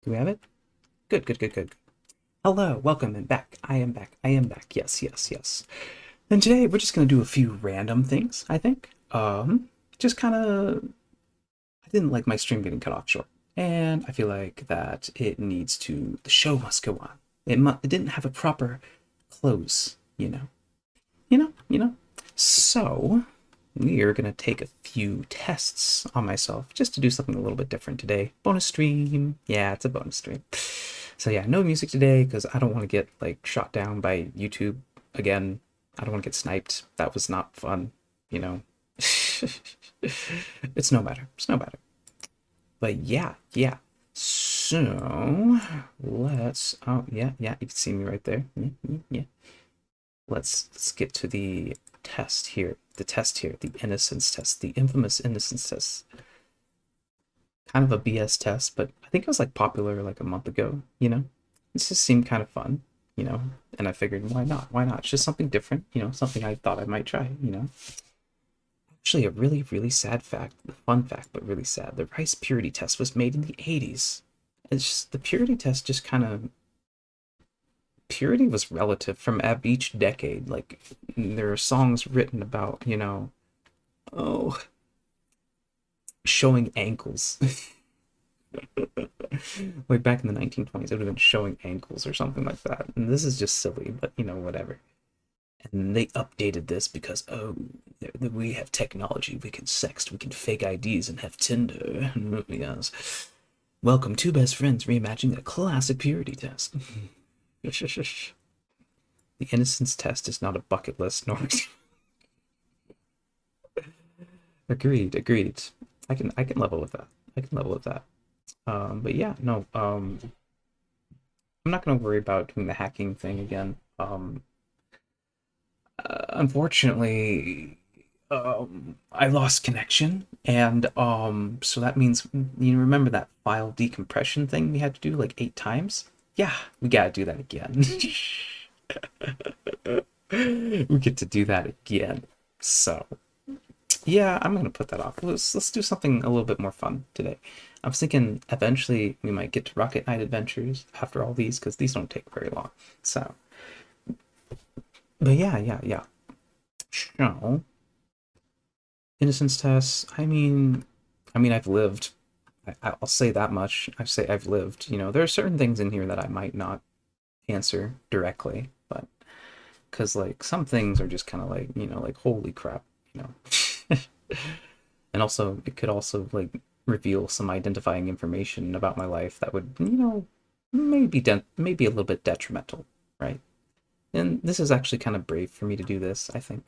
Do we have it? Good, good, good, good. Hello, welcome and back. I am back. I am back. Yes, yes, yes. And today we're just gonna do a few random things, I think. Just kind of I didn't like my stream getting cut off short. And I feel like that the show must go on. It didn't have a proper close, you know. You know. So, we are going to take a few tests on myself just to do something a little bit different today. Bonus stream. Yeah, it's a bonus stream. So yeah, no music today because I don't want to get like shot down by YouTube again. I don't want to get sniped. That was not fun, you know. It's no matter. It's no matter. But yeah, yeah. So let's. Oh yeah, yeah. You can see me right there. Yeah, yeah, yeah. Let's get to the test here. The test here. The innocence test. The infamous innocence test. Kind of a BS test, but I think it was like popular like a month ago, you know? This just seemed kind of fun, you know? And I figured, why not? Why not? It's just something different, you know, something I thought I might try, you know? Actually, a really, really sad fact, fun fact, but really sad. The rice purity test was made in the 80s. It's just, the purity test just kind of, purity was relative from each decade. Like, there are songs written about, you know, oh, showing ankles. Like back in the 1920s, it would have been showing ankles or something like that. And this is just silly, but you know, whatever. And they updated this because, oh, we have technology. We can sext, we can fake IDs and have Tinder. Yes. Welcome to Best Friends reimagining a classic purity test. The innocence test is not a bucket list, nor. Agreed, agreed. I can level with that. I can level with that. But yeah, no, I'm not gonna worry about doing the hacking thing again. Unfortunately, I lost connection, and so that means you remember that file decompression thing we had to do like 8 times? Yeah, we gotta do that again. We get to do that again. So yeah, I'm gonna put that off. Let's do something a little bit more fun today. I was thinking eventually we might get to Rocket Knight Adventures after all these because these don't take very long. So, but yeah, yeah, yeah. So, innocence tests. I mean, I've lived. I'll say that much. I say I've lived. You know, there are certain things in here that I might not answer directly, but because like some things are just kind of like like holy crap, you know. And also, it could also like reveal some identifying information about my life that would maybe a little bit detrimental, right? And this is actually kind of brave for me to do this, I think.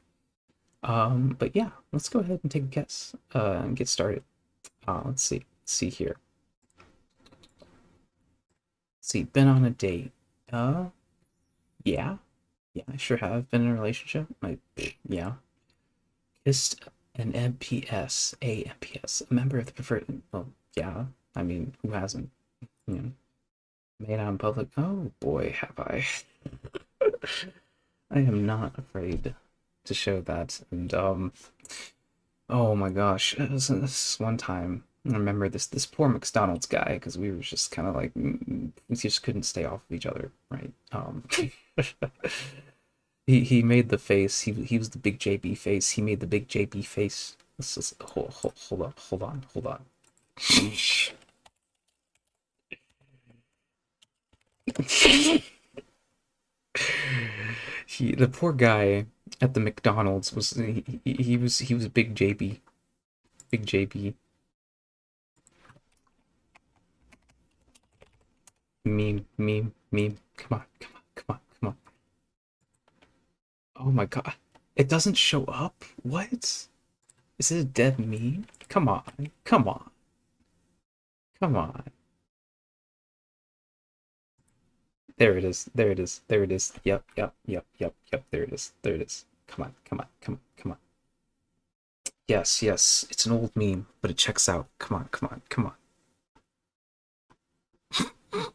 But yeah, let's go ahead and take a guess and get started. Let's see. Let's see here. Let's see, been on a date. Uh, yeah. Yeah, I sure have been in a relationship. Yeah. Kissed an MPS, a MPS, a member of the preferred. Well, yeah. I mean, who hasn't? You know, made out in public. Oh boy, have I. I am not afraid to show that. And oh my gosh, this one time, I remember this poor McDonald's guy because we were just kind of like we just couldn't stay off of each other, right? He made the face. He was the big JB face. He made the big JB face. Let's just hold on. The poor guy at the McDonald's was he was big JB, big JB. Meme. Come on, come on, come on, come on. Oh my God. It doesn't show up? What? Is it a dead meme? Come on. Come on. Come on. There it is. There it is. There it is. Yep, yep, yep, yep, yep. There it is. There it is. Come on, come on, come on, come on. Yes, yes. It's an old meme, but it checks out. Come on, come on, come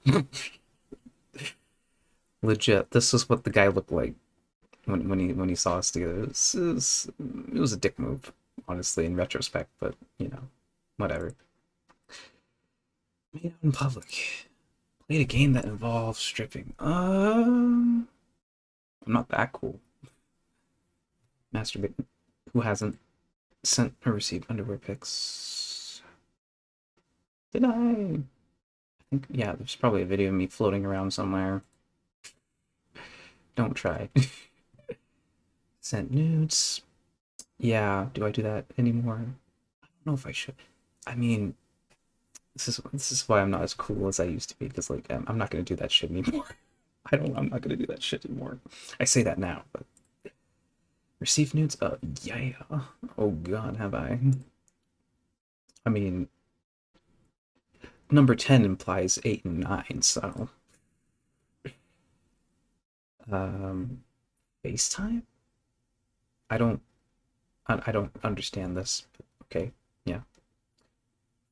on. Legit. This is what the guy looked like when he saw us together. It was a dick move, honestly, in retrospect, but whatever. Made out in public. Played a game that involves stripping. I'm not that cool. Masturbate. Who hasn't sent or received underwear pics? Did I? I think, yeah, there's probably a video of me floating around somewhere. Don't try. Sent nudes. Yeah, do I do that anymore? I don't know if I should. I mean, this is why I'm not as cool as I used to be, because like I'm not gonna do that shit anymore. I'm not gonna do that shit anymore. I say that now, but receive nudes? Yeah. Oh God, have I? I mean, number 10 implies 8 and 9, so um FaceTime? I don't I don't understand this. But okay, yeah.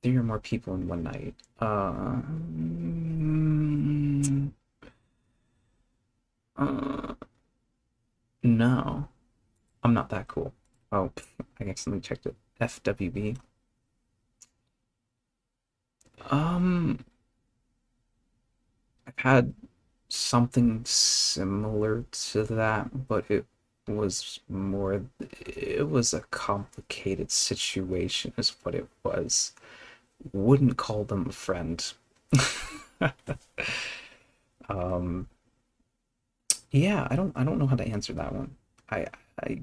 Three or more people in one night. Uh, no. I'm not that cool. Oh, I accidentally checked it. FWB. Um, I've had something similar to that, but it was a complicated situation, is what it was. Wouldn't call them a friend. Um, yeah, I don't know how to answer that one. I, I,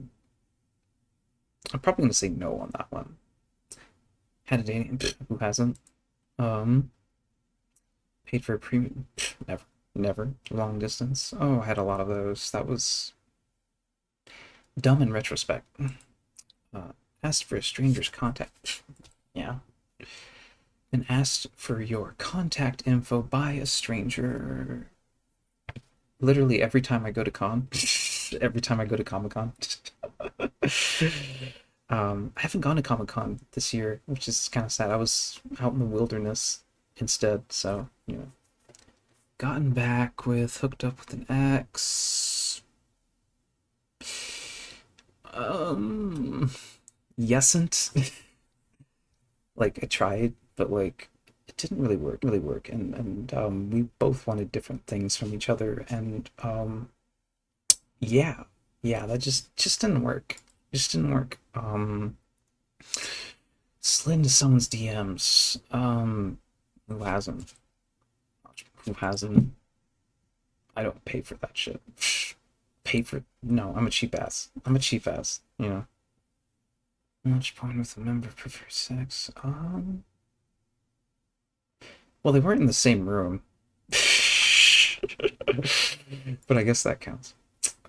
I'm probably gonna say no on that one. Had a dating, who hasn't? Um, Paid for a premium. Never, never. Long distance. Oh, I had a lot of those. That was dumb in retrospect. Uh, Asked for a stranger's contact. Yeah. Been asked for your contact info by a stranger. Literally every time I go to con. Every time I go to Comic Con. I haven't gone to Comic Con this year, which is kind of sad. I was out in the wilderness instead, so, you know. Gotten back with, hooked up with an ex. Um, Yesn't. Like I tried, but like it didn't really work, and we both wanted different things from each other, and yeah, yeah, that just didn't work. Just didn't work. Slid into someone's DMs. Who hasn't? Who hasn't? I don't pay for that shit. Pay for no, I'm a cheap ass. I'm a cheap ass, you know. Much point with a member prefers sex. Well, they weren't in the same room. But I guess that counts.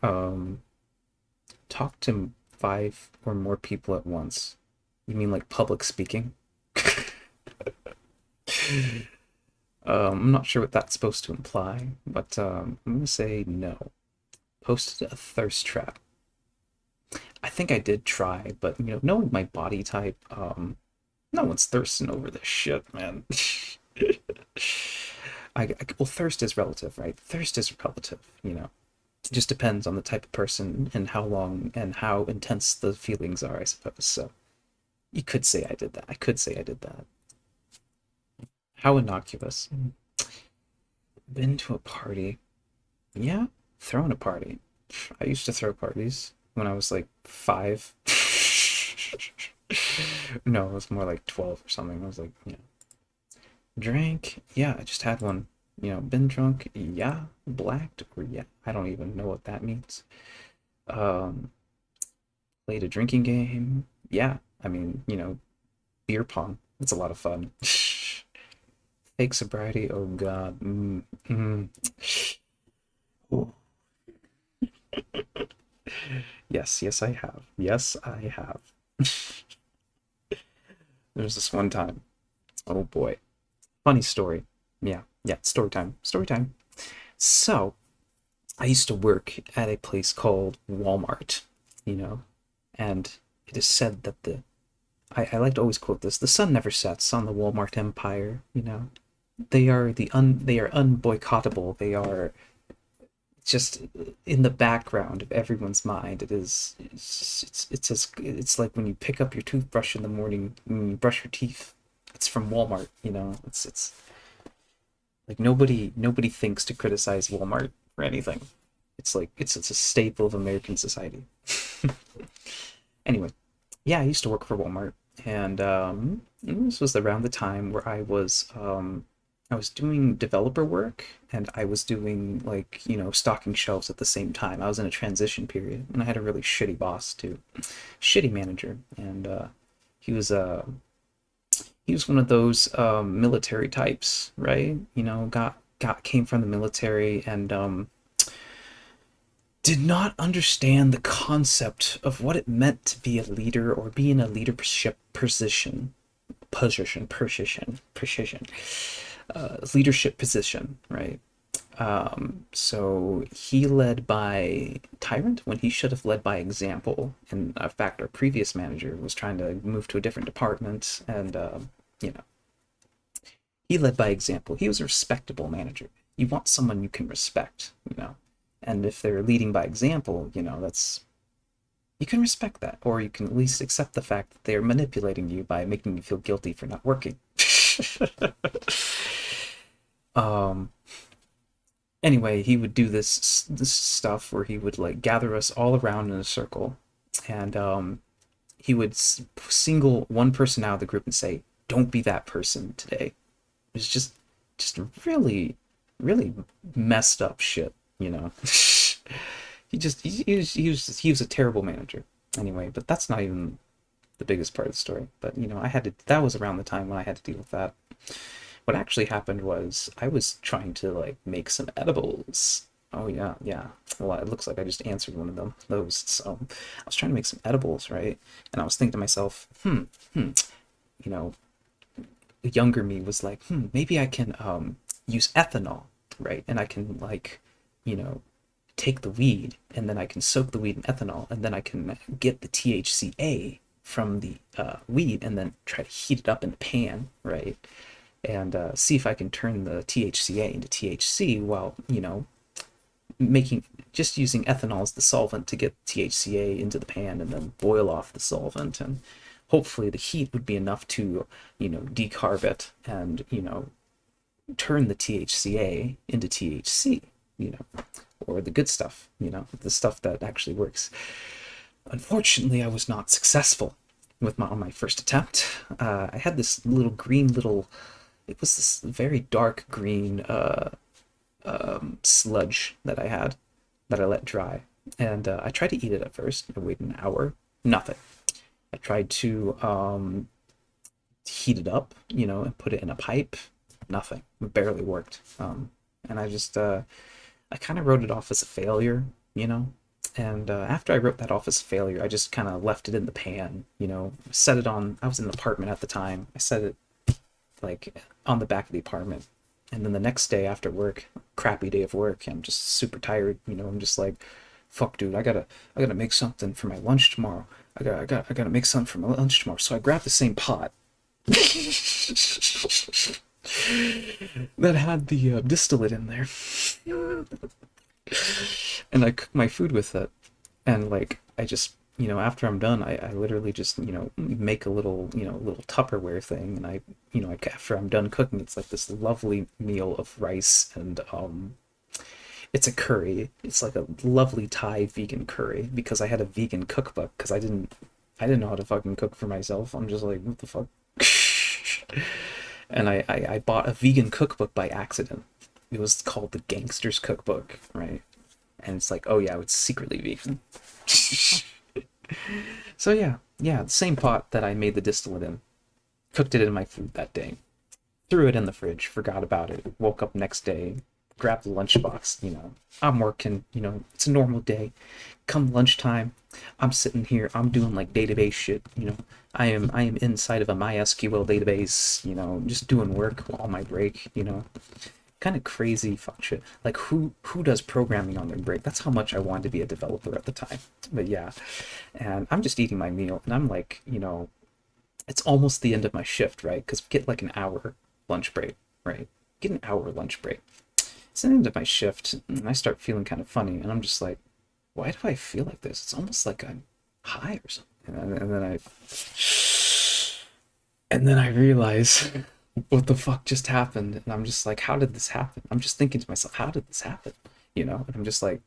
Um, Talk to five or more people at once. You mean like public speaking? I'm not sure what that's supposed to imply, but I'm gonna say no. Posted a thirst trap. I think I did try, but you know, knowing my body type, no one's thirsting over this shit, man. Well, thirst is relative, right? Thirst is relative, you know. It just depends on the type of person and how long and how intense the feelings are, I suppose. So you could say I did that. I could say I did that. How innocuous. Been to a party. Yeah, thrown a party. I used to throw parties when I was like 5. No, it was more like 12 or something. I was like, yeah. Drank. Yeah, I just had one. You know, been drunk. Yeah. Blacked. Or yeah. I don't even know what that means. Um, Played a drinking game. Yeah. I mean, you know, beer pong. It's a lot of fun. Fake sobriety. Oh God. Ooh. Yes, yes, I have. Yes, I have. There's this one time. Oh boy. Funny story. Yeah, yeah, story time. Story time. So, I used to work at a place called Walmart, you know, and it is said that I like to always quote this, the sun never sets on the Walmart empire, you know. They are unboycottable. They are just in the background of everyone's mind. It's like when you pick up your toothbrush in the morning when you brush your teeth. It's from Walmart, you know. It's Like nobody thinks to criticize Walmart for anything. It's like it's a staple of American society. Anyway, yeah, I used to work for Walmart, and this was around the time where I was doing developer work, and I was doing like stocking shelves at the same time. I was in a transition period, and I had a really shitty boss too, shitty manager, and he was he was one of those military types, right? Got came from the military and did not understand the concept of what it meant to be a leader or be in a leadership position, leadership position, right? So he led by tyrant when he should have led by example. And in fact, our previous manager was trying to move to a different department, and you know, he led by example. He was a respectable manager. You want someone you can respect. And if they're leading by example, that's you can respect that, or you can at least accept the fact that they're manipulating you by making you feel guilty for not working. um, anyway, he would do this stuff where he would like gather us all around in a circle, and he would single one person out of the group and say, "Don't be that person today." It was just really, really messed up shit. He was a terrible manager. Anyway, but that's not even the biggest part of the story. But I had to. That was around the time when I had to deal with that. What actually happened was I was trying to like make some edibles. Oh yeah, yeah. Well, it looks like I just answered one of those. So I was trying to make some edibles, right? And I was thinking to myself, you know, the younger me was like, maybe I can use ethanol, right? And I can like, you know, take the weed and then I can soak the weed in ethanol and then I can get the THCA from the weed and then try to heat it up in a pan, right? And see if I can turn the THCA into THC while, making just using ethanol as the solvent to get THCA into the pan and then boil off the solvent, and hopefully the heat would be enough to decarb it and turn the THCA into THC, or the good stuff, the stuff that actually works. Unfortunately, I was not successful with on my first attempt. I had this little, it was this very dark green sludge that I had that I let dry. And I tried to eat it at first. I waited an hour, nothing. I tried to heat it up, and put it in a pipe, nothing. It barely worked. And I kind of wrote it off as a failure, And after I wrote that off as a failure, I just kind of left it in the pan, set it on. I was in an apartment at the time. I set it like on the back of the apartment. And then the next day after work, crappy day of work, I'm just super tired, I'm just like, fuck dude, I gotta make something for my lunch tomorrow. I gotta make something for my lunch tomorrow. So I grabbed the same pot that had the distillate in there. And I cook my food with it. And like I just after I'm done, I literally just make a little Tupperware thing, and after I'm done cooking, it's like this lovely meal of rice and it's a curry. It's like a lovely Thai vegan curry because I had a vegan cookbook because I didn't know how to fucking cook for myself. I'm just like, what the fuck. And I bought a vegan cookbook by accident. It was called the Gangster's Cookbook, right? And it's like, oh yeah, it's secretly vegan. So yeah, the same pot that I made the distillate in. Cooked it in my food that day. Threw it in the fridge, forgot about it. Woke up next day, grabbed the lunchbox, I'm working, it's a normal day. Come lunchtime, I'm sitting here, I'm doing like database shit. I am inside of a MySQL database, just doing work on my break, kind of crazy fuck shit. Like who does programming on their break? That's how much I wanted to be a developer at the time. But yeah, and I'm just eating my meal, and I'm like, it's almost the end of my shift, right? Because we get like an hour lunch break, right? Get an hour lunch break. It's the end of my shift, and I start feeling kind of funny, and I'm just like, why do I feel like this? It's almost like I'm high or something. And then I realize what the fuck just happened? And I'm just like, how did this happen? I'm just thinking to myself, how did this happen? You know, and I'm just like,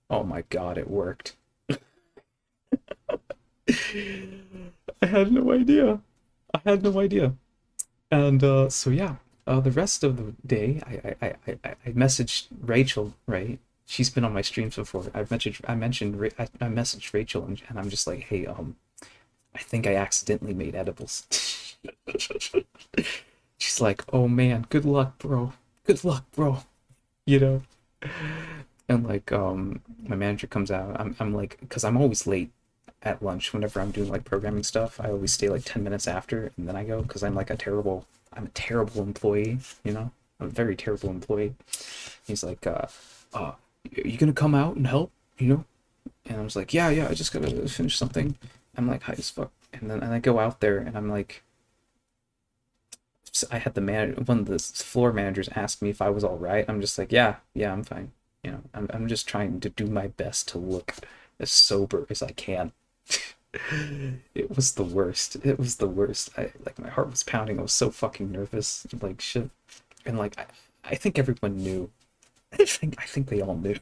oh my god, it worked. I had no idea. I had no idea. And so yeah, the rest of the day, I messaged Rachel, right? She's been on my streams before. I messaged Rachel, and I'm just like, hey, I think I accidentally made edibles. She's like, oh man, good luck, bro. Good luck, bro. You know? And like, my manager comes out. I'm like, because I'm always late at lunch whenever I'm doing like programming stuff. I always stay like 10 minutes after, and then I go because I'm a terrible employee, you know? I'm a very terrible employee. He's like, are you gonna come out and help, you know? And I was like, yeah, I just gotta finish something. I'm like, high as fuck. And I go out there and I'm like, I had one of the floor managers ask me if I was all right. I'm just like, yeah, I'm fine. You know, I'm just trying to do my best to look as sober as I can. It was the worst. It was the worst. I like my heart was pounding. I was so fucking nervous. Like shit. And like I think everyone knew. I think they all knew.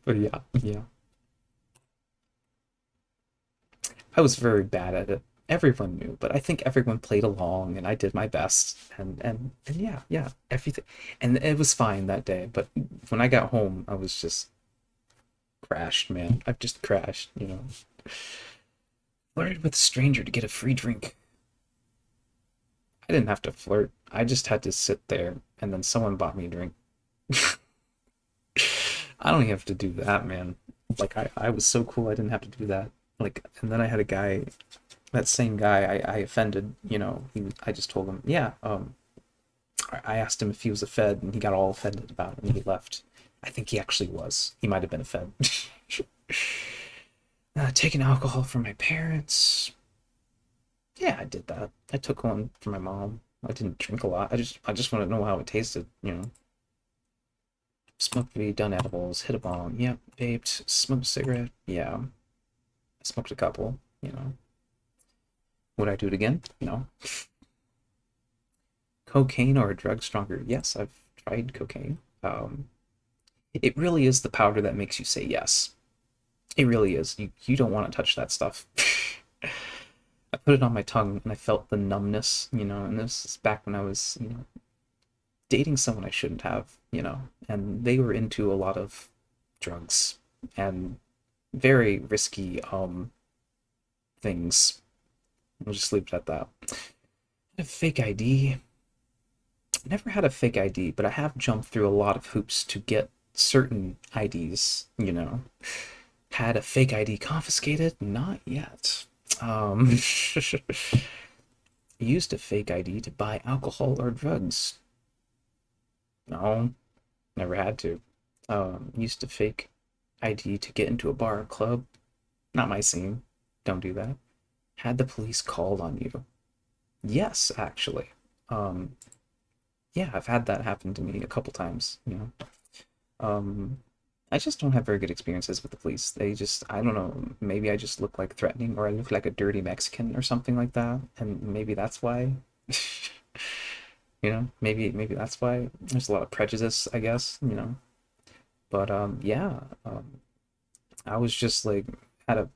But yeah. I was very bad at it. Everyone knew, but I think everyone played along and I did my best and yeah, everything. And it was fine that day, but when I got home, I was just crashed, man. I've just crashed, you know. Flirted with a stranger to get a free drink. I didn't have to flirt. I just had to sit there and then someone bought me a drink. I don't even have to do that, man. Like I was so cool I didn't have to do that. Like and then I had a guy, that same guy I offended, you know, I just told him, yeah, I asked him if he was a Fed and he got all offended about it and he left. I think he actually was. He might have been a Fed. Taking alcohol from my parents. Yeah, I did that. I took one from my mom. I didn't drink a lot. I just want to know how it tasted, you know. Smoked weed, done edibles, hit a bong, yep, vaped, smoked a cigarette, yeah. I smoked a couple, you know. Would I do it again? No. Cocaine or a drug stronger? Yes, I've tried cocaine. It really is the powder that makes you say yes. It really is. You don't want to touch that stuff. I put it on my tongue and I felt the numbness, you know, and this is back when I was, you know, dating someone I shouldn't have, you know, and they were into a lot of drugs and very risky things. We'll just leave it at that. A fake ID. Never had a fake ID, but I have jumped through a lot of hoops to get certain IDs, you know. Had a fake ID confiscated? Not yet. Used a fake ID to buy alcohol or drugs? No, never had to. Used a fake ID to get into a bar or club? Not my scene. Don't do that. Had the police called on you? Yes, actually. Um, yeah, I've had that happen to me a couple times, you know. Um, I just don't have very good experiences with the police. They just, I don't know, maybe I just look like threatening or I look like a dirty Mexican or something like that, and maybe that's why. You know, maybe that's why there's a lot of prejudice, I guess, you know. But yeah, I was just like had a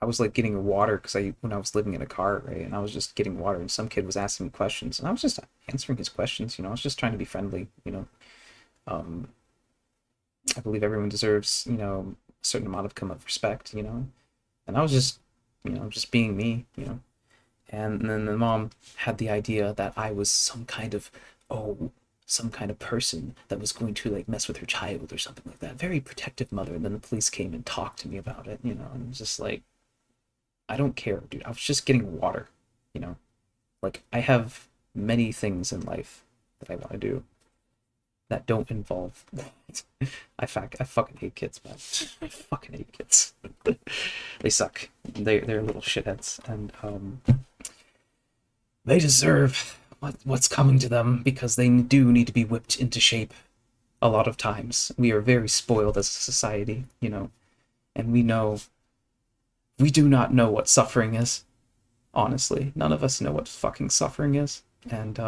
I was like getting water because I when I was living in a car, right? And I was just getting water and some kid was asking me questions and I was just answering his questions, you know. I was just trying to be friendly, you know. Um, I believe everyone deserves, you know, a certain amount of respect, you know. And I was just, you know, just being me, you know. And then the mom had the idea that I was oh, some kind of person that was going to like mess with her child or something like that. Very protective mother. And then the police came and talked to me about it, you know, and it was just like, I don't care, dude. I was just getting water, you know. Like I have many things in life that I want to do that don't involve I fucking hate kids, man. I fucking hate kids. They suck. They're little shitheads, and they deserve what's coming to them because they do need to be whipped into shape. A lot of times, we are very spoiled as a society, you know, and we do not know what suffering is. Honestly, none of us know what fucking suffering is, and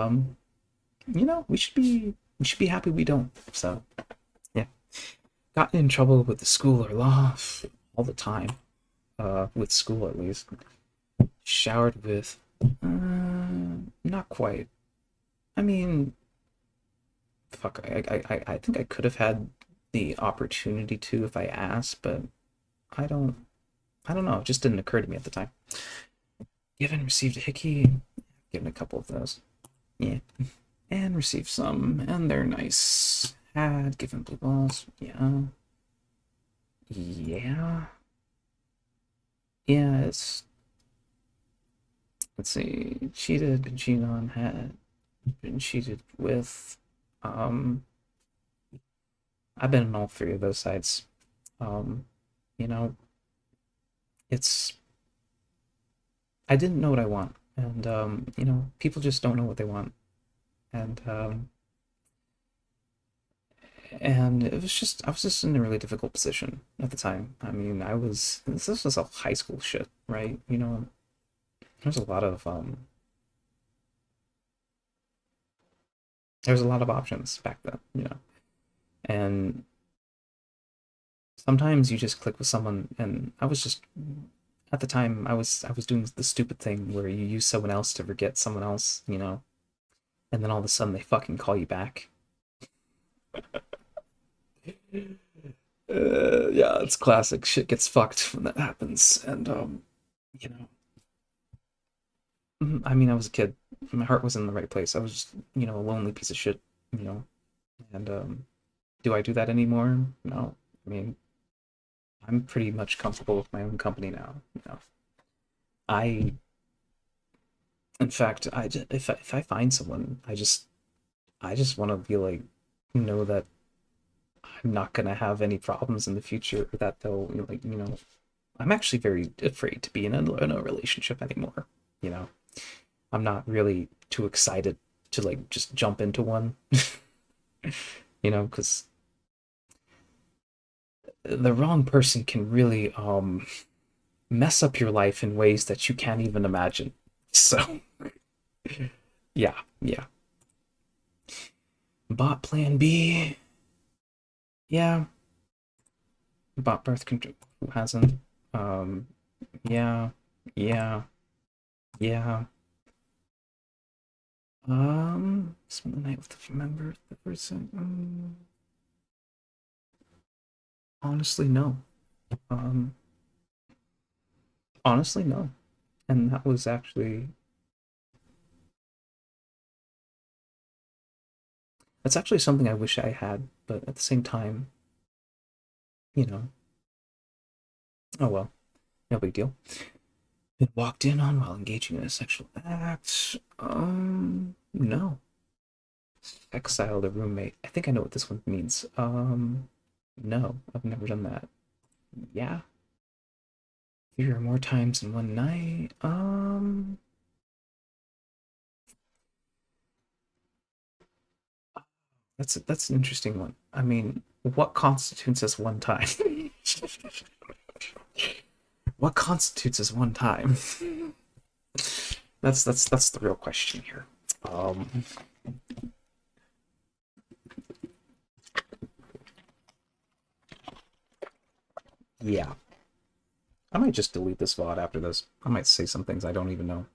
you know, we should be happy we don't. So yeah, gotten in trouble with the school or law all the time. With school at least. Showered with, not quite. I mean, fuck. I think I could have had the opportunity to if I asked, but I don't. I don't know. It just didn't occur to me at the time. Given, received a hickey. Given a couple of those. Yeah. And received some, and they're nice. Had given blue balls. Yeah. Yeah. Yeah, it's, let's see. Cheated, been cheated on, had been cheated with. Um, I've been on all three of those sites. Um, you know, it's, I didn't know what I want, and you know, people just don't know what they want, and it was just, I was just in a really difficult position at the time. I mean, this was all high school shit, right? You know, there's a lot of there's a lot of options back then, you know, and sometimes you just click with someone, and I was just, at the time I was doing the stupid thing where you use someone else to forget someone else, you know, and then all of a sudden they fucking call you back. Yeah, it's classic. Shit gets fucked when that happens, and you know, I mean, I was a kid. My heart was in the right place. I was just, you know, a lonely piece of shit, you know, and do I do that anymore? No. I mean, I'm pretty much comfortable with my own company now. You know, I, in fact, if I find someone, I just want to be like, know that I'm not gonna have any problems in the future. That they'll, like, you know, I'm actually very afraid to be in a relationship anymore. You know, I'm not really too excited to like just jump into one. You know, because the wrong person can really mess up your life in ways that you can't even imagine. So yeah, yeah. Bot Plan B. Yeah, bot birth control. Who hasn't? Um, yeah, yeah, yeah. Spend the night with the member of the person. Honestly, no. Um, honestly, no. And that was actually, that's actually something I wish I had, but at the same time, you know, oh well, no big deal. Been walked in on while engaging in a sexual act. No. Exiled a roommate. I think I know what this one means. No, I've never done that. Yeah, three or more times in one night. That's an interesting one. I mean, what constitutes as one time? What constitutes as one time? That's the real question here. Um, yeah, I might just delete this VOD after this. I might say some things I don't even know.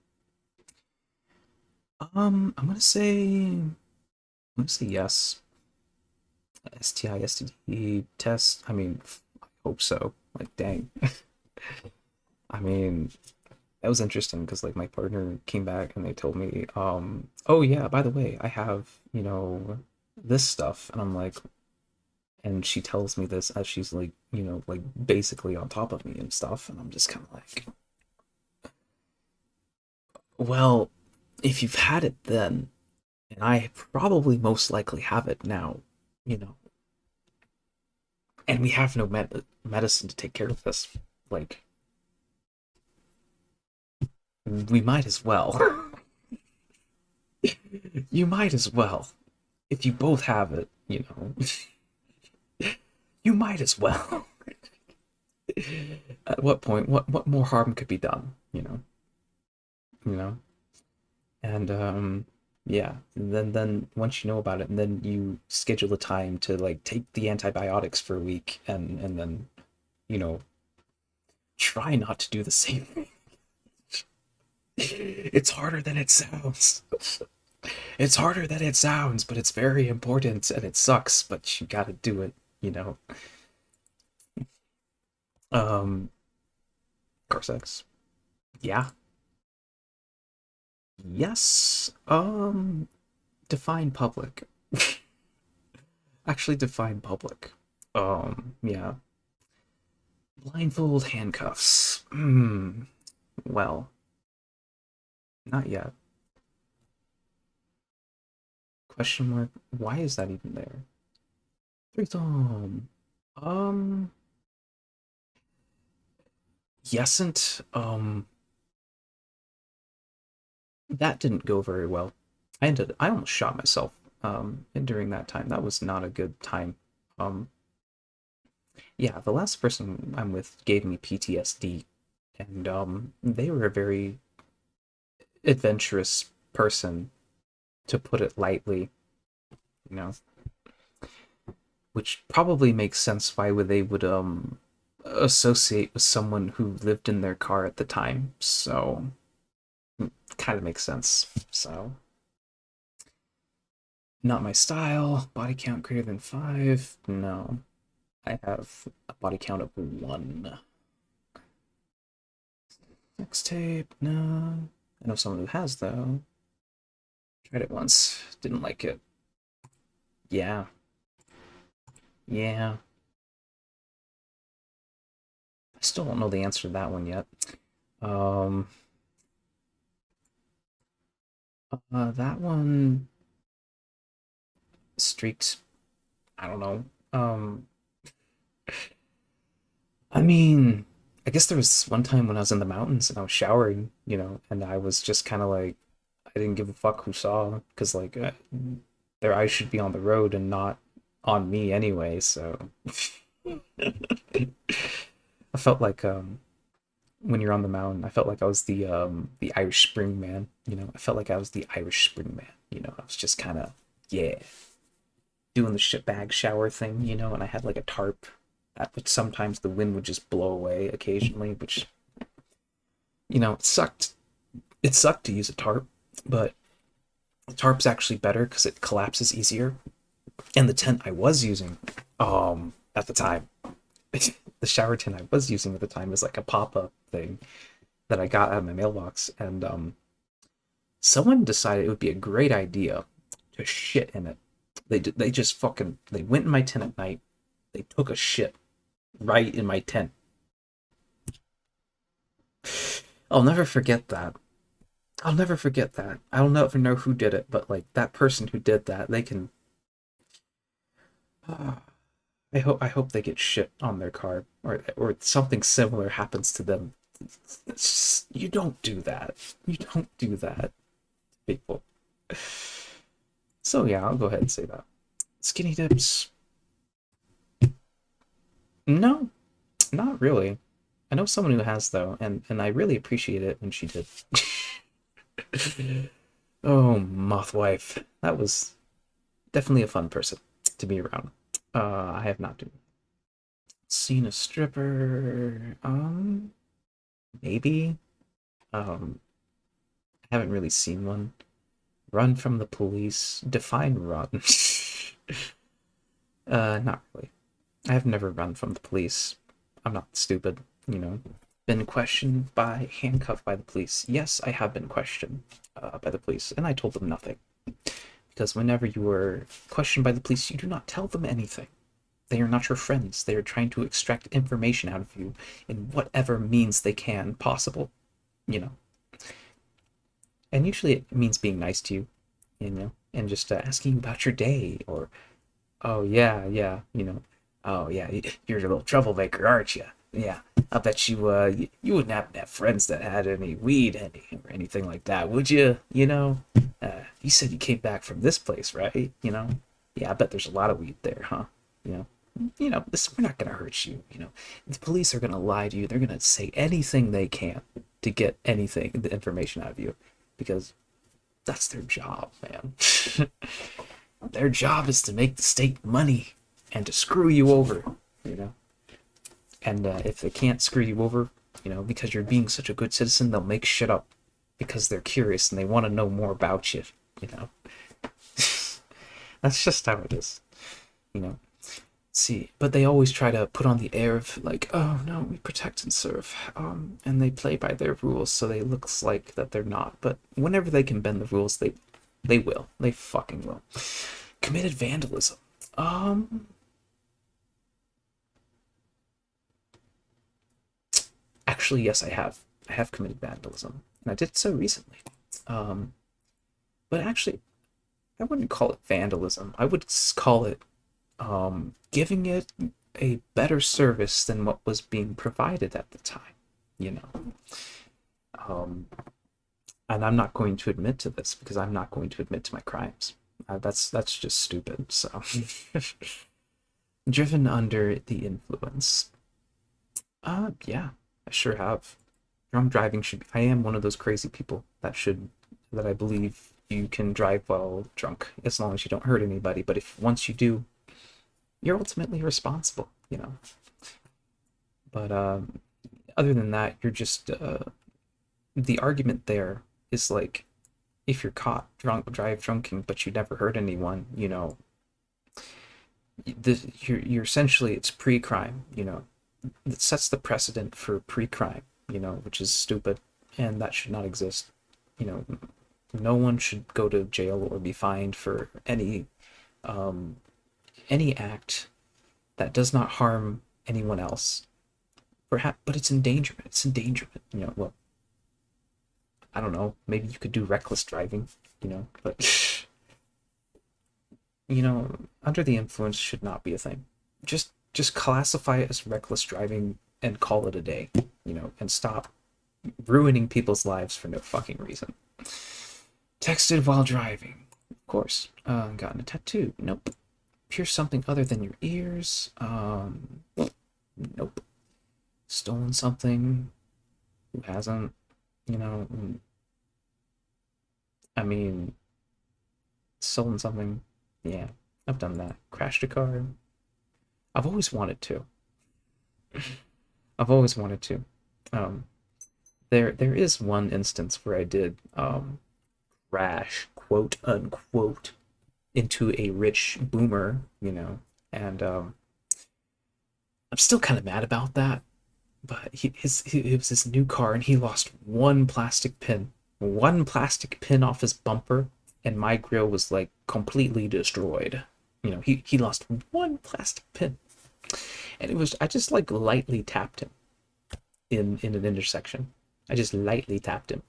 I'm gonna say yes. STI, STD test. I mean, I hope so. Like, dang. I mean, that was interesting because like my partner came back and they told me, oh yeah, by the way, I have, you know, this stuff, and I'm like, and she tells me this as she's like, you know, like basically on top of me and stuff, and I'm just kind of like, well, if you've had it then, and I probably most likely have it now, you know, and we have no medicine to take care of this, like, we might as well. You might as well. If you both have it, you know, you might as well. At what point, what more harm could be done, you know? you know? And yeah, and then once you know about it, and then you schedule a time to like take the antibiotics for a week and then, you know, try not to do the same thing. It's harder than it sounds. It's harder than it sounds, but it's very important and it sucks, but you gotta do it, you know. Um, car sex. Yeah. Yes. Define public. Actually define public. Yeah. Blindfold handcuffs. Hmm. Well, not yet. Question mark. Why is that even there? Threesome. Um, Yesent. That didn't go very well. I almost shot myself. And during that time, that was not a good time. Um, yeah, the last person I'm with gave me PTSD, and they were a very adventurous person, to put it lightly. You know, which probably makes sense why would they would associate with someone who lived in their car at the time. So kind of makes sense. So not my style. Body count greater than 5. No, I have a body count of 1. Sex tape. No. I know someone who has though. Tried it once. Didn't like it. Yeah. Yeah. I still don't know the answer to that one yet. Um, that one streaked. I don't know. I mean, I guess there was one time when I was in the mountains and I was showering, and I was just kind of like, I didn't give a fuck who saw, because like their eyes should be on the road and not on me anyway. So I felt like when you're on the mountain, I felt like I was the Irish Spring Man. I felt like I was the Irish Spring Man. I was just kind of, yeah, doing the shit bag shower thing. And I had like a tarp that would sometimes the wind would just blow away occasionally, which it sucked. It sucked to use a tarp, but the tarp's actually better because it collapses easier. And the tent I was using, at the time, the shower tent I was using at the time was like a pop-up thing that I got out of my mailbox, and someone decided it would be a great idea to shit in it. They just fucking they went in my tent at night. They took a shit right in my tent. I'll never forget that. I'll never forget that. I'll never know who did it, but like that person who did that, they can. I hope they get shit on their car, or something similar happens to them. You don't do that. You don't do that, people. So yeah, I'll go ahead and say that. Skinny dips. No, not really. I know someone who has though, and I really appreciate it when she did. Oh, Mothwife. That was definitely a fun person to be around. I have not seen a stripper. Maybe. I haven't really seen one. Run from the police. Define run. Not really. I have never run from the police. I'm not stupid, Been questioned handcuffed by the police. Yes, I have been questioned by the police, and I told them nothing. Because whenever you are questioned by the police, you do not tell them anything. They are not your friends. They are trying to extract information out of you in whatever means they can possible, you know. And usually it means being nice to you, and just asking you about your day, or, oh, yeah, yeah, oh, yeah, you're a little troublemaker, aren't you? Yeah, I bet you wouldn't happen to have friends that had any weed or anything like that, would you? You said you came back from this place, right? Yeah, I bet there's a lot of weed there, huh? You know, we're not gonna hurt you. The police are gonna lie to you. They're gonna say anything they can. to get anything, the information out of you, because that's their job, man. Their job is to make the state money and to screw you over, you know. And if they can't screw you over, because you're being such a good citizen, they'll make shit up because they're curious and they want to know more about you, you know. That's just how it is, you know. See, but they always try to put on the air of like, oh no, we protect and serve, and they play by their rules, so they looks like that they're not. But whenever they can bend the rules, they will, they fucking will. Committed vandalism. Actually, yes, I have. I have committed vandalism, and I did so recently. Um, but actually, I wouldn't call it vandalism. I would call it giving it a better service than what was being provided at the time, you know. Um, and I'm not going to admit to this because I'm not going to admit to my crimes. That's just stupid. So, driven under the influence. Yeah, I sure have. Drunk driving should be. I am one of those crazy people that I believe you can drive while drunk as long as you don't hurt anybody. But if once you do, you're ultimately responsible, you know. But other than that, you're just the argument there is like if you're caught drunking, but you never hurt anyone, you know, you're essentially it's pre-crime, you know. It sets the precedent for pre-crime, you know, which is stupid, and that should not exist. You know, no one should go to jail or be fined for any act that does not harm anyone else. Perhaps, but it's endangerment. It's endangerment. You know, well, I don't know. Maybe you could do reckless driving. You know, but under the influence should not be a thing. Just classify it as reckless driving and call it a day. You know, and stop ruining people's lives for no fucking reason. Texted while driving, of course. Gotten a tattoo. Nope. Pierce something other than your ears. Nope. Stolen something. Who hasn't? You know, I mean, stolen something. Yeah, I've done that. Crashed a car. I've always wanted to. I've always wanted to. Um, there is one instance where I did crash, quote unquote, into a rich boomer, you know, and I'm still kind of mad about that. But it was his new car, and he lost one plastic pin off his bumper, and my grill was like completely destroyed. You know, he lost one plastic pin, and it was I just like lightly tapped him in an intersection. I just lightly tapped him,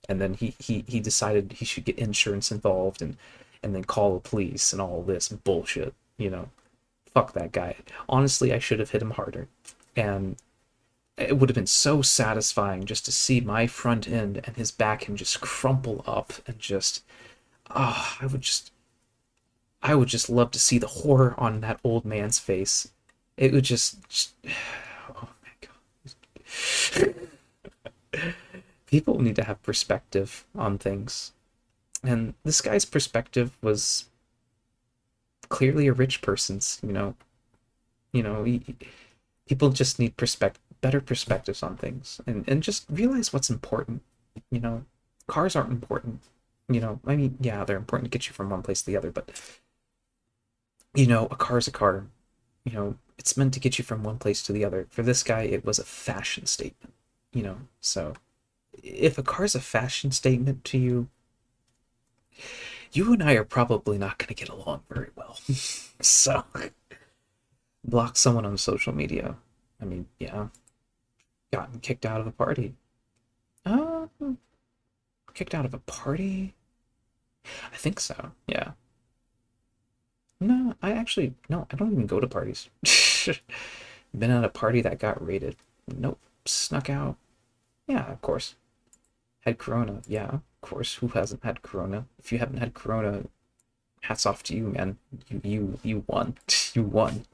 and then he decided he should get insurance involved and then call the police and all this bullshit. You know, fuck that guy. Honestly, I should have hit him harder, and it would have been so satisfying just to see my front end and his back end just crumple up and just I would just love to see the horror on that old man's face. It would just oh my god. People need to have perspective on things. And this guy's perspective was clearly a rich person's, you know. People just need better perspectives on things and just realize what's important. You know, cars aren't important. You know, I mean, yeah, they're important to get you from one place to the other, but you know, a car is a car. You know, it's meant to get you from one place to the other. For this guy, it was a fashion statement. You know, so if a car is a fashion statement to you, you and I are probably not going to get along very well. So, block someone on social media. I mean, yeah, gotten kicked out of a party. Uh, Kicked out of a party? I think so. Yeah. No, no, I don't even go to parties. Been at a party that got raided. Nope. Snuck out. Yeah, of course. Had corona. Yeah, of course. Who hasn't had corona? If you haven't had corona, hats off to you, man. You won. You won.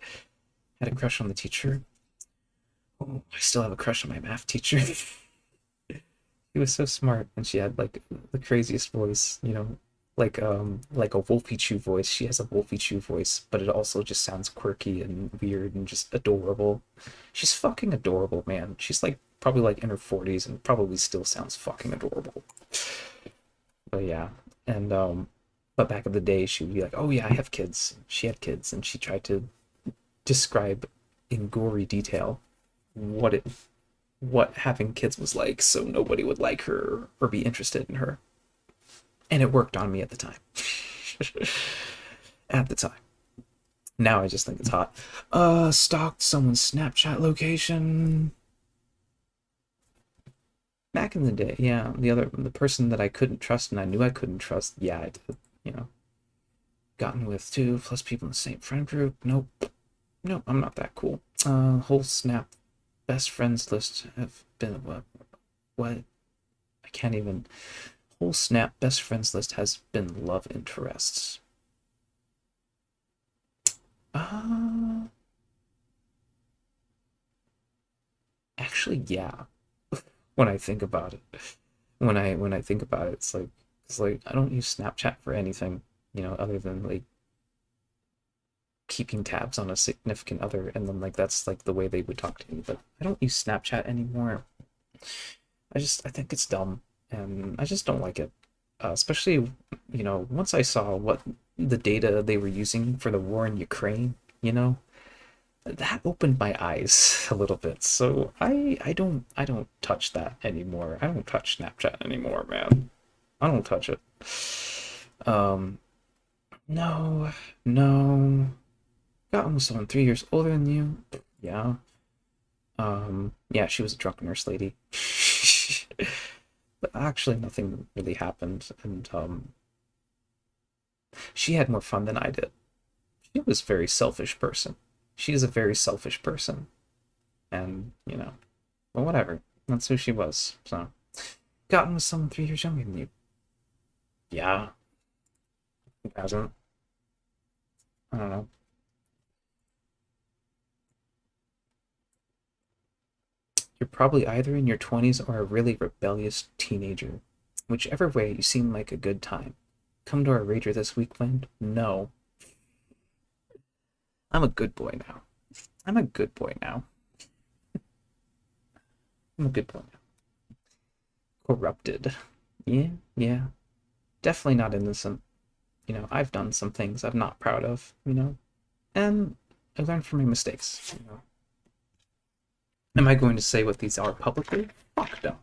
Had a crush on the teacher. Oh, I still have a crush on my math teacher. She was so smart, and she had like the craziest voice, like a Wolfie Chew voice. She has a Wolfie Chew voice, but it also just sounds quirky and weird and just adorable. She's fucking adorable, man. She's like probably like in her 40s and probably still sounds fucking adorable. But yeah, and but back in the day, she would be like, "Oh yeah, I have kids." She had kids, and she tried to describe in gory detail what it what having kids was like, so nobody would like her or be interested in her. And it worked on me at the time. At the time. Now I just think it's hot. Stalked someone's Snapchat location. Back in the day, yeah. The person that I couldn't trust and I knew I couldn't trust, yeah, I did. You know. Gotten with 2+ people in the same friend group. Nope. Nope, I'm not that cool. Whole Snap best friends list have been what? I can't even. Whole Snap best friends list has been love interests. Uh, Actually, yeah. When I think about it, when I think about it, it's like I don't use Snapchat for anything, other than like keeping tabs on a significant other, and then like that's like the way they would talk to me. But I don't use Snapchat anymore. I think it's dumb, and I just don't like it. Especially, once I saw what the data they were using for the war in Ukraine, you know, that opened my eyes a little bit. So I don't touch that anymore. I don't touch Snapchat anymore, man. I don't touch it. Um, no, no. Got with someone 3 years older than you. Yeah. Yeah, she was a drunk nurse lady. But actually nothing really happened, and she had more fun than I did. She was a very selfish person. She is a very selfish person. And, well, whatever. That's who she was. So, gotten with someone 3 years younger than you. Yeah, who hasn't? I don't know. You're probably either in your 20s or a really rebellious teenager. Whichever way, you seem like a good time. Come to our rager this weekend? No. I'm a good boy now. I'm a good boy now. I'm a good boy now. Corrupted. Yeah, yeah. Definitely not innocent. I've done some things I'm not proud of. And I learned from my mistakes. Am I going to say what these are publicly? Fuck no.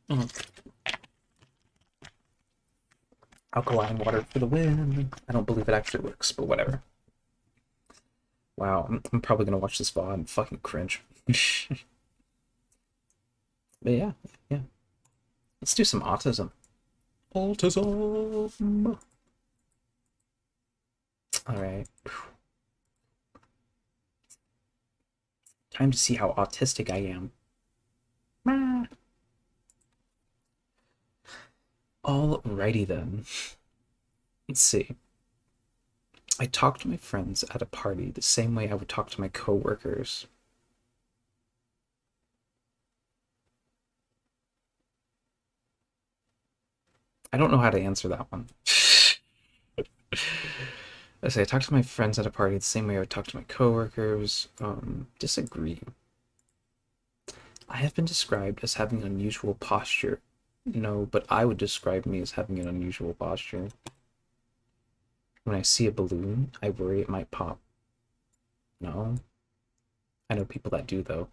Mm. Alkaline water for the win. I don't believe it actually works, but whatever. Wow, I'm probably gonna watch this VOD and fucking cringe. But yeah, yeah. Let's do some autism. Autism. All right. Time to see how autistic I am. Alrighty then. Let's see. I talk to my friends at a party the same way I would talk to my coworkers. I don't know how to answer that one. I talk to my friends at a party the same way I would talk to my coworkers. Disagree. I have been described as having unusual posture. No, but I would describe me as having an unusual posture. When I see a balloon, I worry it might pop. No. I know people that do, though.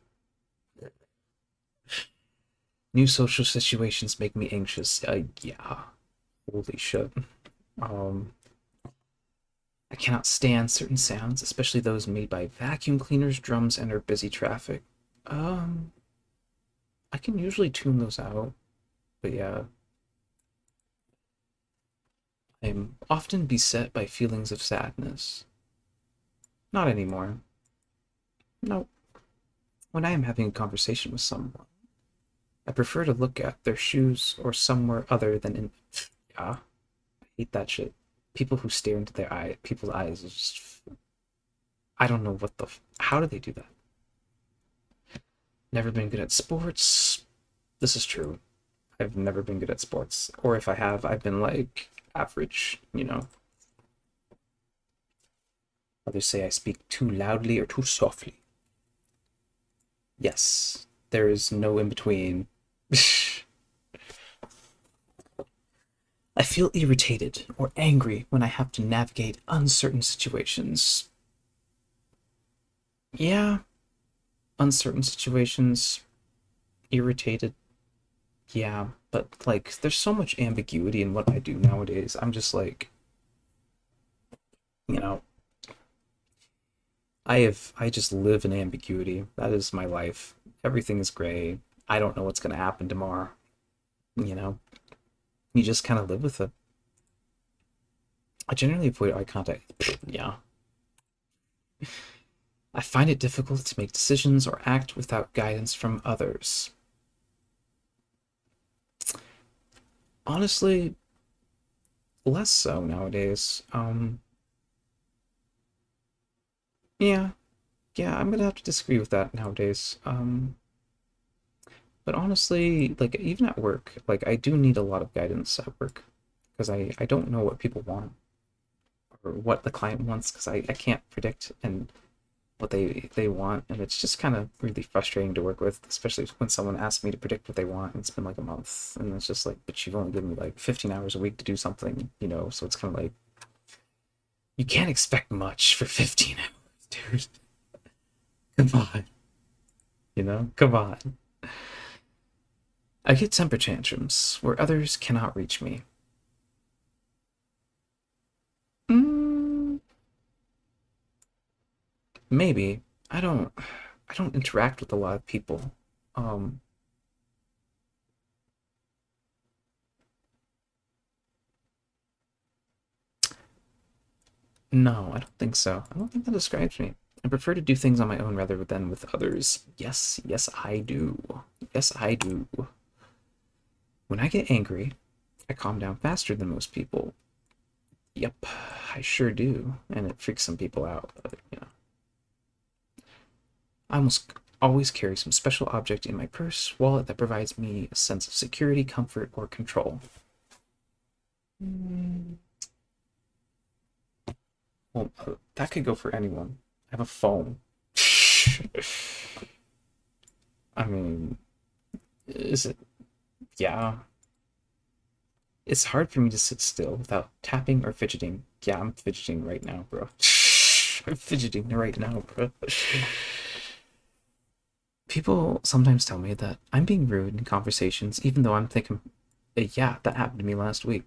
New social situations make me anxious. Yeah. Holy shit. Um, I cannot stand certain sounds, especially those made by vacuum cleaners, drums, and or busy traffic. Um, I can usually tune those out, but yeah. I'm often beset by feelings of sadness. Not anymore. No. When I am having a conversation with someone, I prefer to look at their shoes or somewhere other than in. Yeah, I hate that shit. People who stare into people's eyes is just. I don't know what the. How do they do that? Never been good at sports. This is true. I've never been good at sports. Or if I have, I've been like average, you know. Others say I speak too loudly or too softly. Yes, there is no in between. I feel irritated or angry when I have to navigate uncertain situations. Yeah, uncertain situations, irritated. Yeah, but like there's so much ambiguity in what I do nowadays. I'm just like, you know, I just live in ambiguity. That is my life. Everything is gray. I don't know what's going to happen tomorrow, you know. You just kind of live with it. I generally avoid eye contact. Yeah. I find it difficult to make decisions or act without guidance from others. Honestly, less so nowadays. Yeah, yeah, I'm gonna have to disagree with that nowadays. But honestly, like even at work, like I do need a lot of guidance at work because I don't know what people want or what the client wants because I can't predict and what they want, and it's just kind of really frustrating to work with, especially when someone asks me to predict what they want and it's been like a month and it's just like, but you've only given me like 15 hours a week to do something, you know, so it's kind of like you can't expect much for 15 hours, dude. Come on, you know, come on. I get temper tantrums where others cannot reach me. Mm, maybe. I don't interact with a lot of people. Um, no, I don't think so. I don't think that describes me. I prefer to do things on my own rather than with others. Yes, yes, I do. Yes, I do. When I get angry, I calm down faster than most people. Yep, I sure do. And it freaks some people out, but, you know. I almost always carry some special object in my purse, wallet that provides me a sense of security, comfort, or control. Mm, well, that could go for anyone. I have a phone. I mean, is it? Yeah. It's hard for me to sit still without tapping or fidgeting. Yeah, I'm fidgeting right now, bro. I'm fidgeting right now, bro. People sometimes tell me that I'm being rude in conversations, even though I'm thinking, yeah, that happened to me last week.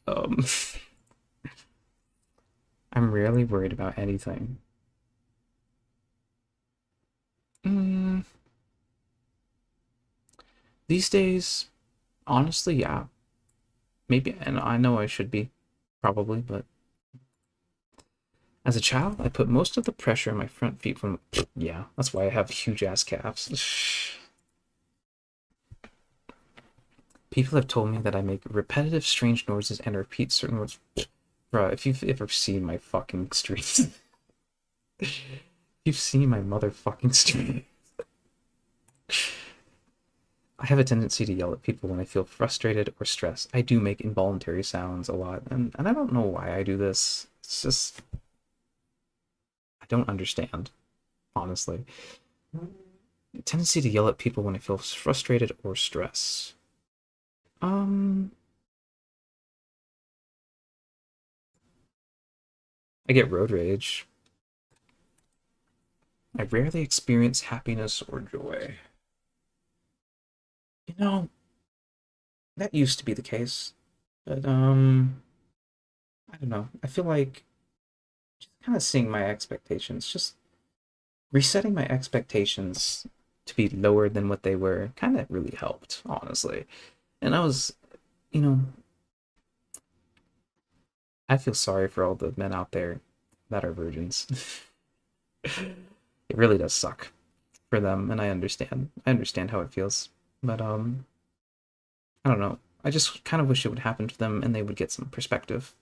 Um, I'm rarely worried about anything. Mm, these days, honestly, yeah, maybe, and I know I should be, probably, but as a child, I put most of the pressure on my front feet from, yeah, that's why I have huge ass calves. People have told me that I make repetitive, strange noises and repeat certain words. Bro, if you've ever seen my fucking streams, you've seen my motherfucking stream. I have a tendency to yell at people when I feel frustrated or stressed. I do make involuntary sounds a lot, and I don't know why I do this. It's just, I don't understand, honestly. A tendency to yell at people when I feel frustrated or stressed. Um, I get road rage. I rarely experience happiness or joy. You know, that used to be the case, but I don't know. I feel like just kind of seeing my expectations, just resetting my expectations to be lower than what they were, kind of really helped, honestly. And I was, you know, I feel sorry for all the men out there that are virgins. It really does suck for them, and I understand. I understand how it feels, but I don't know. I just kind of wish it would happen to them and they would get some perspective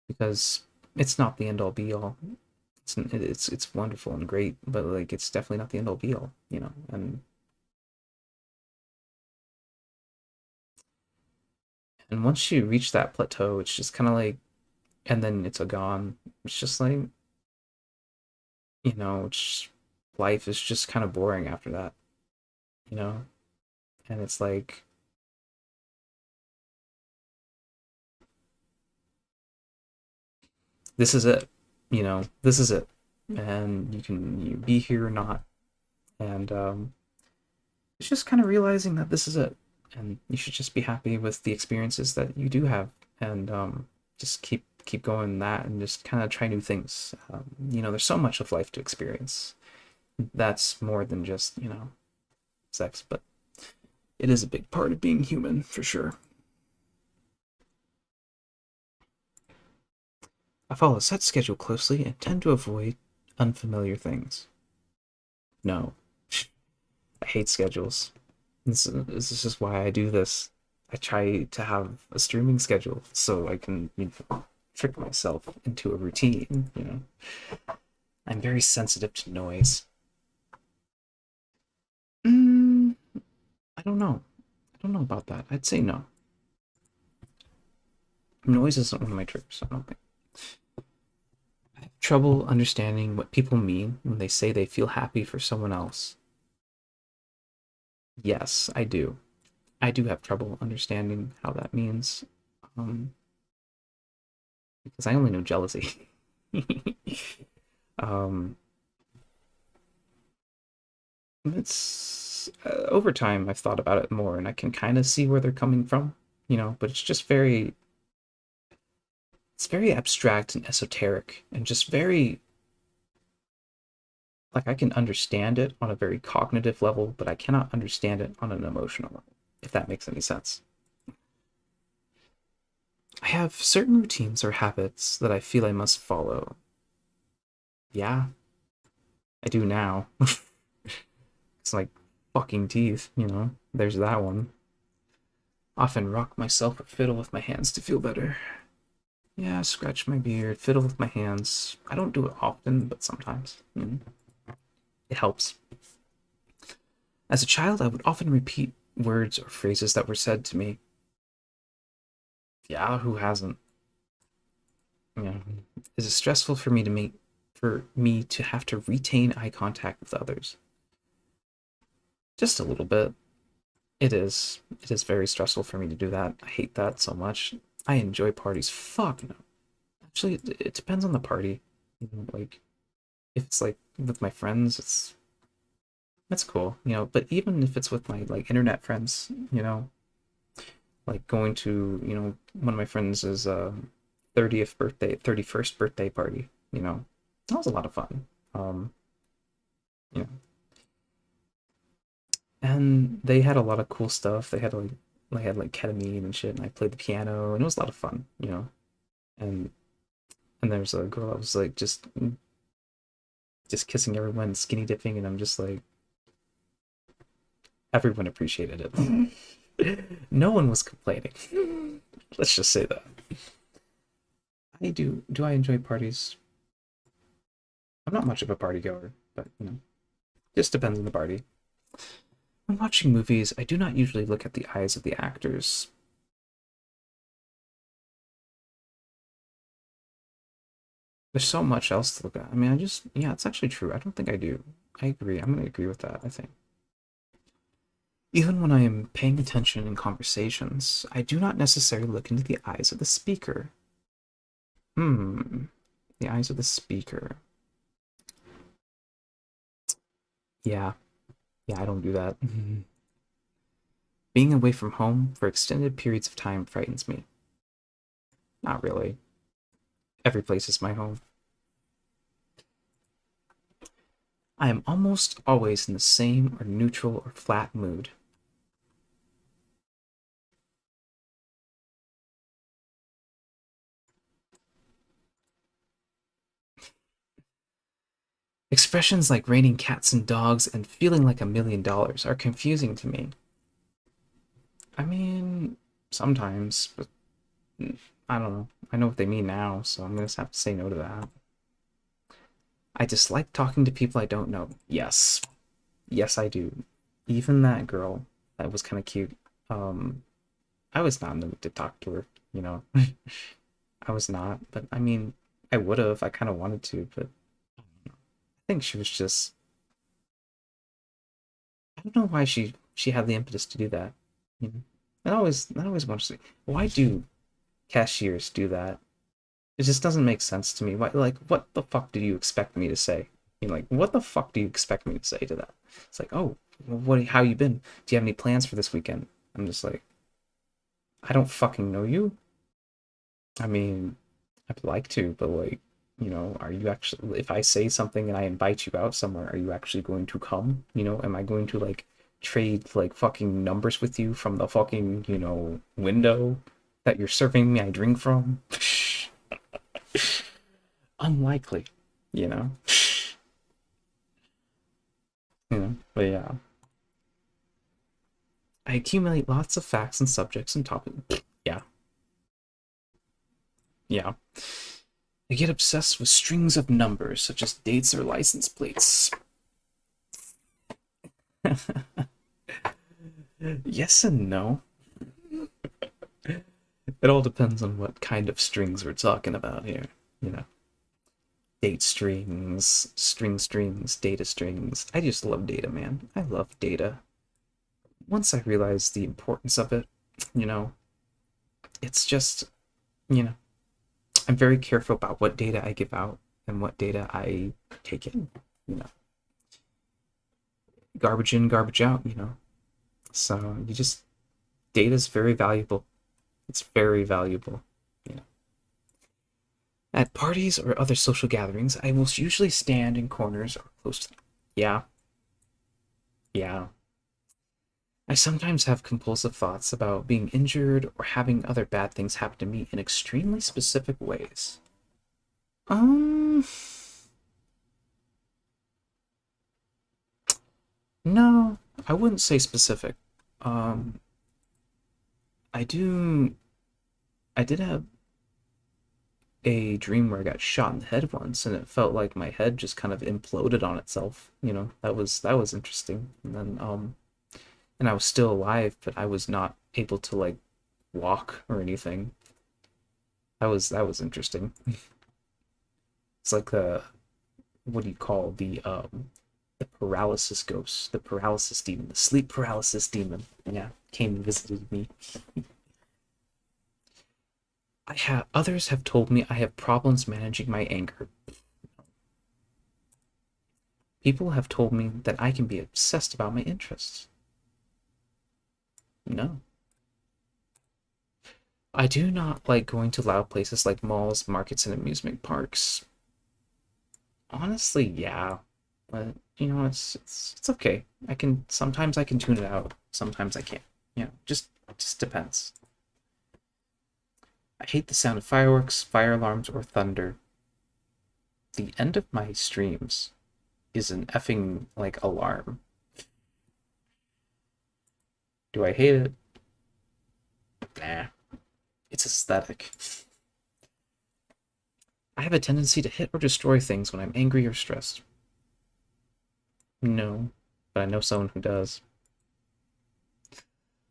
because it's not the end all be all. It's wonderful and great, but like it's definitely not the end all be all, you know. And once you reach that plateau, it's just kind of like, and then it's a gone. It's just like, you know, it's, life is just kind of boring after that, you know. And it's like, this is it, you know, this is it, and you be here or not, and it's just kind of realizing that this is it, and you should just be happy with the experiences that you do have, and just keep going that, and just kind of try new things. You know, there's so much of life to experience. That's more than just, you know, sex, but it is a big part of being human for sure. I follow a set schedule closely and tend to avoid unfamiliar things. No, I hate schedules. This is just why I do this. I try to have a streaming schedule so I can, you know, trick myself into a routine. You know, I'm very sensitive to noise. Mm, I don't know. I don't know about that. I'd say no. Noise isn't one of my triggers. I don't think. I have trouble understanding what people mean when they say they feel happy for someone else. Yes, I do. I do have trouble understanding how that means. Um, because I only know jealousy. um, it's over time I've thought about it more, and I can kind of see where they're coming from, you know. But it's very abstract and esoteric, and just very, like, I can understand it on a very cognitive level, but I cannot understand it on an emotional level, if that makes any sense. I have certain routines or habits that I feel I must follow. Yeah, I do now. It's like fucking teeth, you know. There's that one. Often rock myself or fiddle with my hands to feel better. Yeah, scratch my beard, fiddle with my hands. I don't do it often, but sometimes. It helps. As a child, I would often repeat words or phrases that were said to me. Yeah, who hasn't? You know, is it stressful for me to have to retain eye contact with others? Just a little bit. It is. It is very stressful for me to do that. I hate that so much. I enjoy parties. Fuck no. Actually, it depends on the party. You know, like, if it's like with my friends, it's that's cool, you know. But even if it's with my like internet friends, you know, like going to, you know, one of my friends' 30th birthday, 31st birthday party, you know, that was a lot of fun. Um, you know, and they had a lot of cool stuff. They had like ketamine and shit, and I played the piano, and it was a lot of fun, you know. And and there was a girl that was like just kissing everyone, skinny dipping, and I'm just like, everyone appreciated it. No one was complaining. Let's just say that. I do. Do I enjoy parties? I'm not much of a party goer, but you know, just depends on the party. When watching movies, I do not usually look at the eyes of the actors. There's so much else to look at. I mean, yeah, it's actually true. I don't think I do. I agree. I'm going to agree with that, I think. Even when I am paying attention in conversations, I do not necessarily look into the eyes of the speaker. Hmm. The eyes of the speaker. Yeah. Yeah, I don't do that. Being away from home for extended periods of time frightens me. Not really. Every place is my home. I am almost always in the same or neutral or flat mood. Expressions like raining cats and dogs and feeling like $1 million are confusing to me. I mean, sometimes, but I don't know. I know what they mean now, so I'm gonna have to say no to that. I dislike talking to people I don't know. Yes. Yes, I do. Even that girl that was kind of cute. Um, I was not in the mood to talk to her, you know. I was not, but I mean, I would have. I kind of wanted to, but I think she was just I don't know why she had the impetus to do that. You know? I always want to say, why do cashiers do that? It just doesn't make sense to me. Why, like, what the fuck do you expect me to say? You know, like, what the fuck do you expect me to say to that? It's like, oh, what? How you been? Do you have any plans for this weekend? I'm just like, I don't fucking know you. I mean, I'd like to, but like, are you actually? If I say something and I invite you out somewhere, are you actually going to come? Am I going to like trade like fucking numbers with you from the fucking window that you're serving me I drink from? Unlikely, you know. But yeah, I accumulate lots of facts and subjects and topics. Yeah, yeah. I get obsessed with strings of numbers, such as dates or license plates. Yes and no. It all depends on what kind of strings we're talking about here. You know, date strings, data strings. I just love data, man. I love data. Once I realized the importance of it, you know, it's just, you know, I'm very careful about what data I give out and what data I take in. You know, garbage in, garbage out. So data is very valuable. It's very valuable. You know, at parties or other social gatherings, I will usually stand in corners or close to them. Yeah, yeah. I sometimes have compulsive thoughts about being injured or having other bad things happen to me in extremely specific ways. Um, no, I wouldn't say specific. Um, I do. I did have a dream where I got shot in the head once, and it felt like my head just kind of imploded on itself. That was interesting. And I was still alive, but I was not able to like walk or anything. That was interesting. It's like the what do you call the paralysis ghost, the paralysis demon, the sleep paralysis demon. Yeah, came and visited me. Others have told me I have problems managing my anger. People have told me that I can be obsessed about my interests. No. I do not like going to loud places like malls, markets, and amusement parks. Honestly, yeah. But it's okay. I can tune it out. Sometimes I can't. Just depends. I hate the sound of fireworks, fire alarms, or thunder. The end of my streams is an effing like alarm. Do I hate it? Nah. It's aesthetic. I have a tendency to hit or destroy things when I'm angry or stressed. No, but I know someone who does.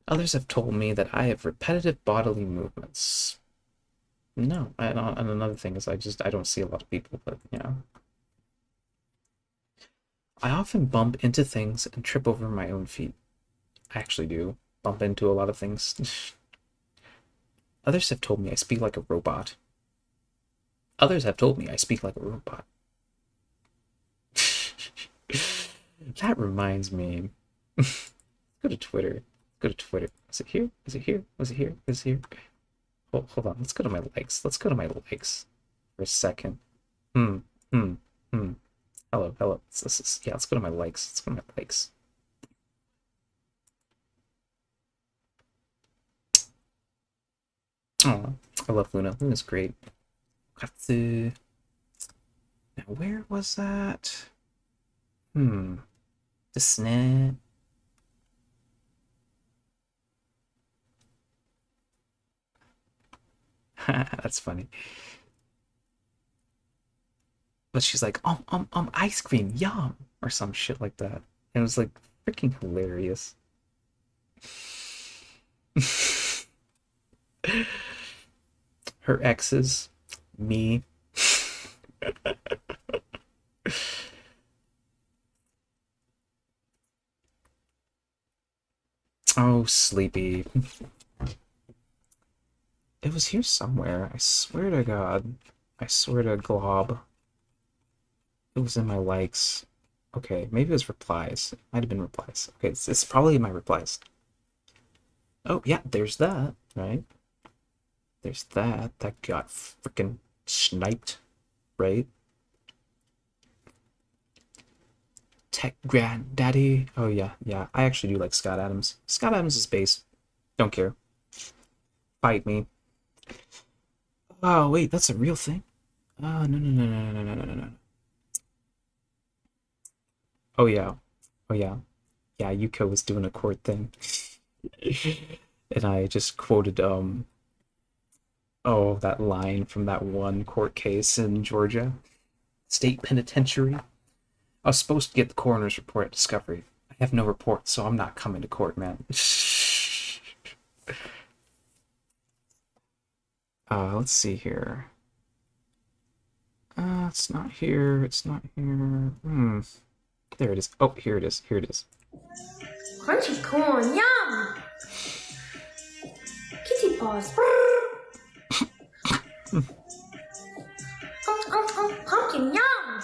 Others have told me that I have repetitive bodily movements. No, and another thing is I don't see a lot of people, but I often bump into things and trip over my own feet. I actually do bump into a lot of things. Others have told me I speak like a robot. Others have told me I speak like a robot. That reminds me. Go to Twitter. Go to Twitter. Is it here? Is it here? Was it here? Is it here? Hold on. Let's go to my likes. Let's go to my likes for a second. Hmm. Hmm. Hmm. Hello. Hello. Yeah. Let's go to my likes. Let's go to my likes. Oh, I love Luna. Luna's great. Katsu. Now, where was that? Hmm. The snare. That's funny. but she's like, ice cream, yum, or some shit like that. And it was like freaking hilarious. Her exes, me. Oh, sleepy. It was here somewhere. I swear to God. I swear to Glob. It was in my likes. Okay, maybe it was replies. It might have been replies. Okay, it's probably in my replies. Oh, yeah, there's that, right? There's that. That got freaking sniped, right? Tech Granddaddy. Oh, yeah, yeah. I actually do like Scott Adams. Scott Adams is bass. Don't care. Fight me. Oh, wait, that's a real thing? Oh, no, no, no, no, no, no, no, no, no. Oh, yeah. Oh, yeah. Yeah, Yuko was doing a court thing. And I just quoted, oh, that line from that one court case in Georgia. State penitentiary. I was supposed to get the coroner's report at Discovery. I have no report, so I'm not coming to court, man. Let's see here. It's not here. It's not here. There it is. Oh, here it is. Here it is. Crunchy corn, yum! Kitty paws. Pumpkin, yum!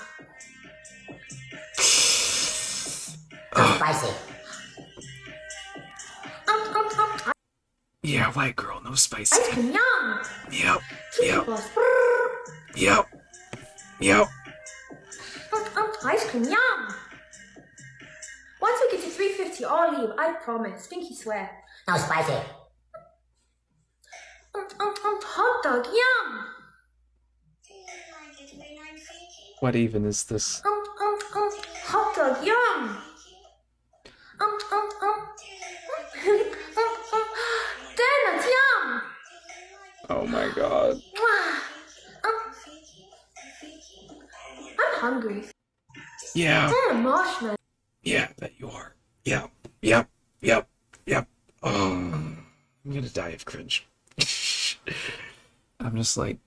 Spicy. Yeah, white girl, no spicy. Ice cream, yum! Yep. Kitty Yep. paws. Yep. Yep. Ice cream, yum! Once we get to 350, I'll leave, I promise. Stinky swear. No spicy. Hot dog, yum! What even is this? Hot dog, yum! Donuts, yum! Oh my god. I'm hungry. Yeah. Marshmallow. Yeah, I bet you are. Yep. Yep. Yep. Yep. Oh, I'm gonna die of cringe. I'm just like,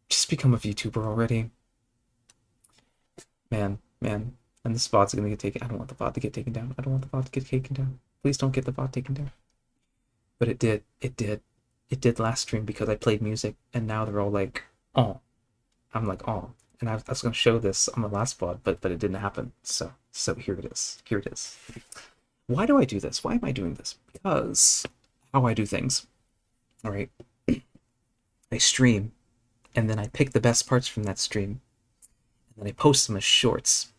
just become a VTuber already. Man. And this bot's gonna get taken. I don't want the bot to get taken down. I don't want the bot to get taken down. Please don't get the bot taken down. But it did. It did. It did last stream because I played music, and now they're all like, oh. I'm like, oh. And I was gonna show this on the last VOD, but it didn't happen. So here it is. Here it is. Why do I do this? Why am I doing this? Because how I do things. All right. I stream, and then I pick the best parts from that stream, and then I post them as shorts.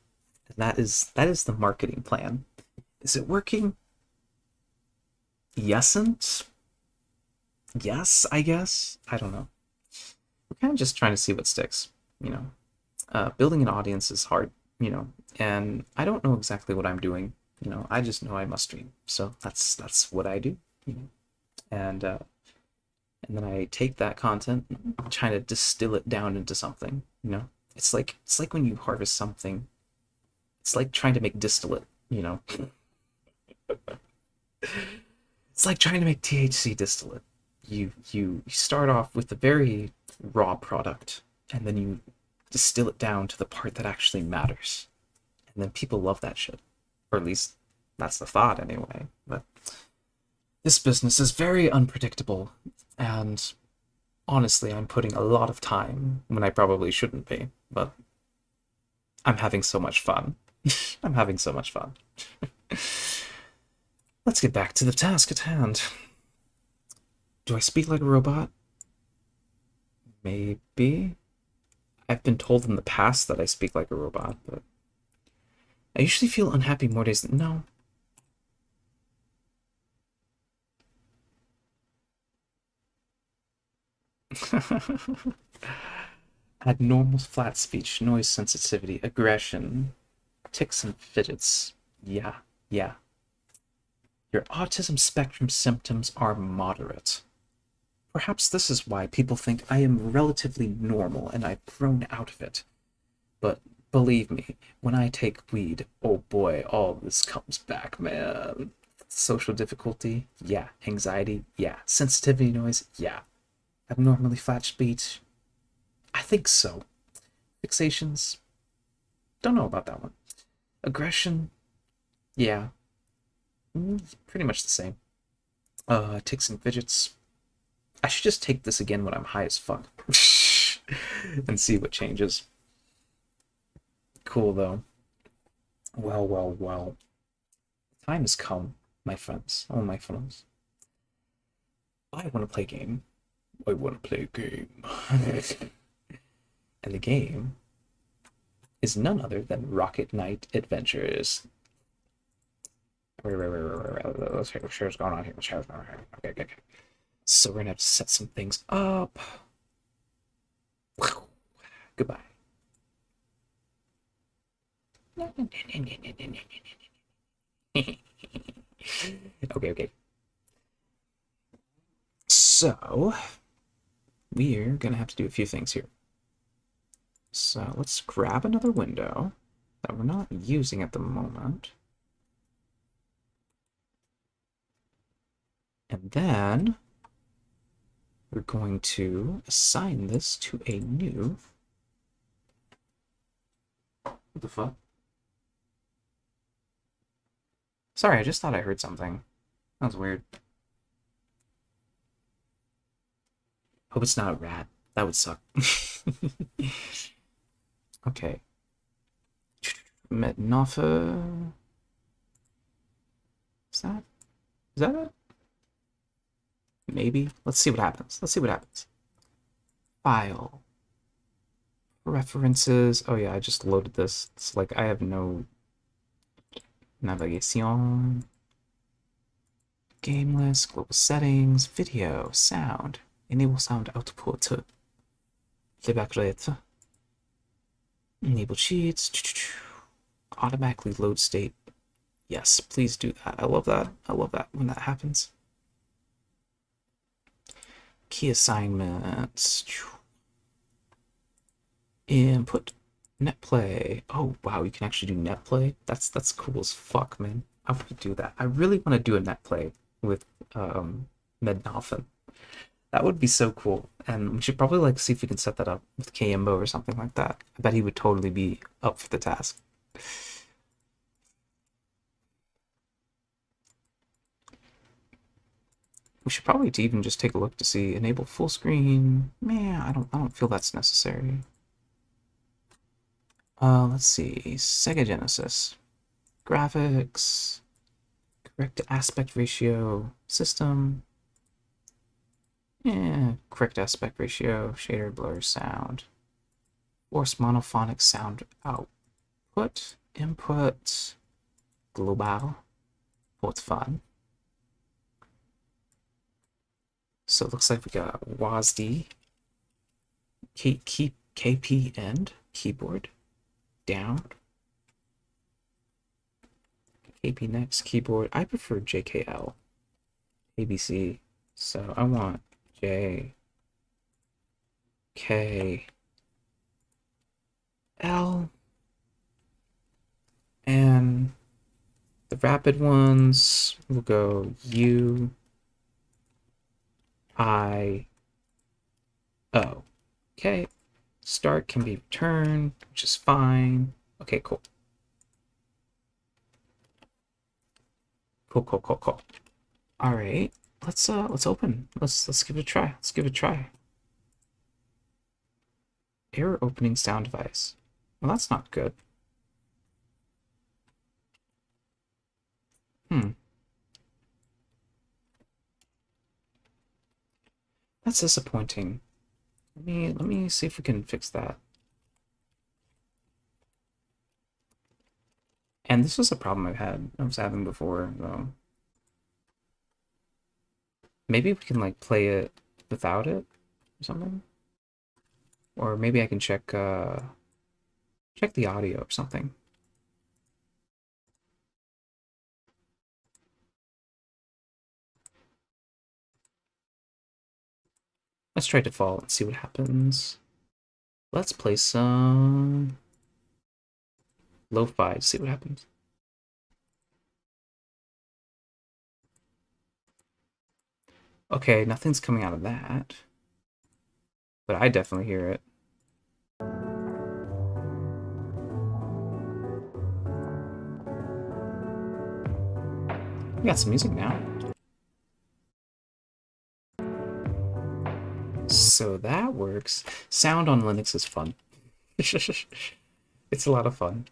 And that is the marketing plan. Is it working? Yesn't? Yes, I guess. I don't know. We're kind of just trying to see what sticks, you know. Building an audience is hard, you know, and I don't know exactly what I'm doing, you know. I just know I must stream, so that's what I do, you know. And then I take that content, trying to distill it down into something, you know. It's like when you harvest something. It's like trying to make distillate, you know. It's like trying to make THC distillate. You start off with a very raw product, and then you distill it down to the part that actually matters. And then people love that shit. Or at least that's the thought anyway. But this business is very unpredictable, and honestly, I'm putting a lot of time when I probably shouldn't be, but I'm having so much fun. I'm having so much fun. Let's get back to the task at hand. Do I speak like a robot? Maybe. I've been told in the past that I speak like a robot, but I usually feel unhappy more days than... No. Abnormal flat speech, noise sensitivity, aggression, tics and fidgets. Yeah. Your autism spectrum symptoms are moderate. Perhaps this is why people think I am relatively normal and I've grown out of it. But believe me, when I take weed, oh boy, all this comes back, man. Social difficulty, yeah. Anxiety, yeah. Sensitivity noise, yeah. Abnormally flat speech, I think so. Fixations, don't know about that one. Aggression, yeah. Pretty much the same. Ticks and fidgets. I should just take this again when I'm high as fuck. And see what changes. Cool though. Well, well, well. Time has come, my friends. Oh, my friends. I want to play a game. I want to play a game. And the game is none other than Rocket Knight Adventures. Let's hear what's going on here. Okay, okay, okay. So we're gonna have to set some things up. Goodbye. Okay, okay. So we're gonna have to do a few things here. So let's grab another window that we're not using at the moment. And then we're going to assign this to a new... What the fuck? Sorry, I just thought I heard something. That was weird. Hope it's not a rat. That would suck. Okay. Metnoffer. Is that? Is that it? Maybe. Let's see what happens. Let's see what happens. File. References. Oh yeah, I just loaded this. It's like I have no navigation. Game list, global settings, video, sound. Enable sound output. Playback rate. Enable cheats. Automatically load state. Yes, please do that. I love that. I love that when that happens. Key assignments. Input. Net play. Oh wow, you can actually do net play. That's cool as fuck, man. I would do that. I really want to do a net play with Mednoffen. That would be so cool. And we should probably like see if we can set that up with Kayimbo or something like that. I bet he would totally be up for the task. We should probably even just take a look to see enable full screen. Man, I don't feel that's necessary. Let's see. Sega Genesis. Graphics. Correct aspect ratio. System. Yeah, correct aspect ratio. Shader, blur, sound. Force monophonic sound output. Input. Global. What's fun? So it looks like we got WASD. KP end. Keyboard. Down. KP next. Keyboard. I prefer JKL. ABC. So I want J K L, and the rapid ones will go U I O. Okay. Start can be returned, which is fine. Okay, cool. Cool. All right. Let's open. Let's give it a try. Let's give it a try. Error opening sound device. Well, that's not good. That's disappointing. Let me see if we can fix that. And this was a problem I was having before, though. Maybe we can like play it without it or something. Or maybe I can check the audio or something. Let's try default and see what happens. Let's play some Lo-fi, see what happens. Okay, nothing's coming out of that. But I definitely hear it. We got some music now. So that works. Sound on Linux is fun. It's a lot of fun.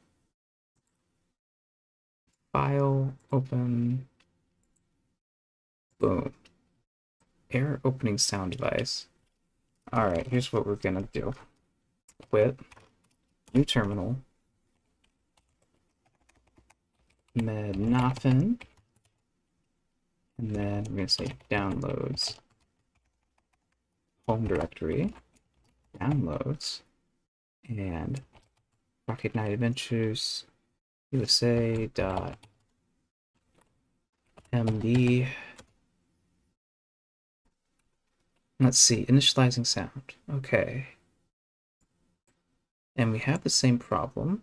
File, open, boom. Error opening sound device. Alright, here's what we're gonna do. Quit, new terminal, mednothing, and then we're gonna say downloads, home directory, downloads, and Rocket Knight Adventures USA.md. Let's see, initializing sound. Okay. And we have the same problem.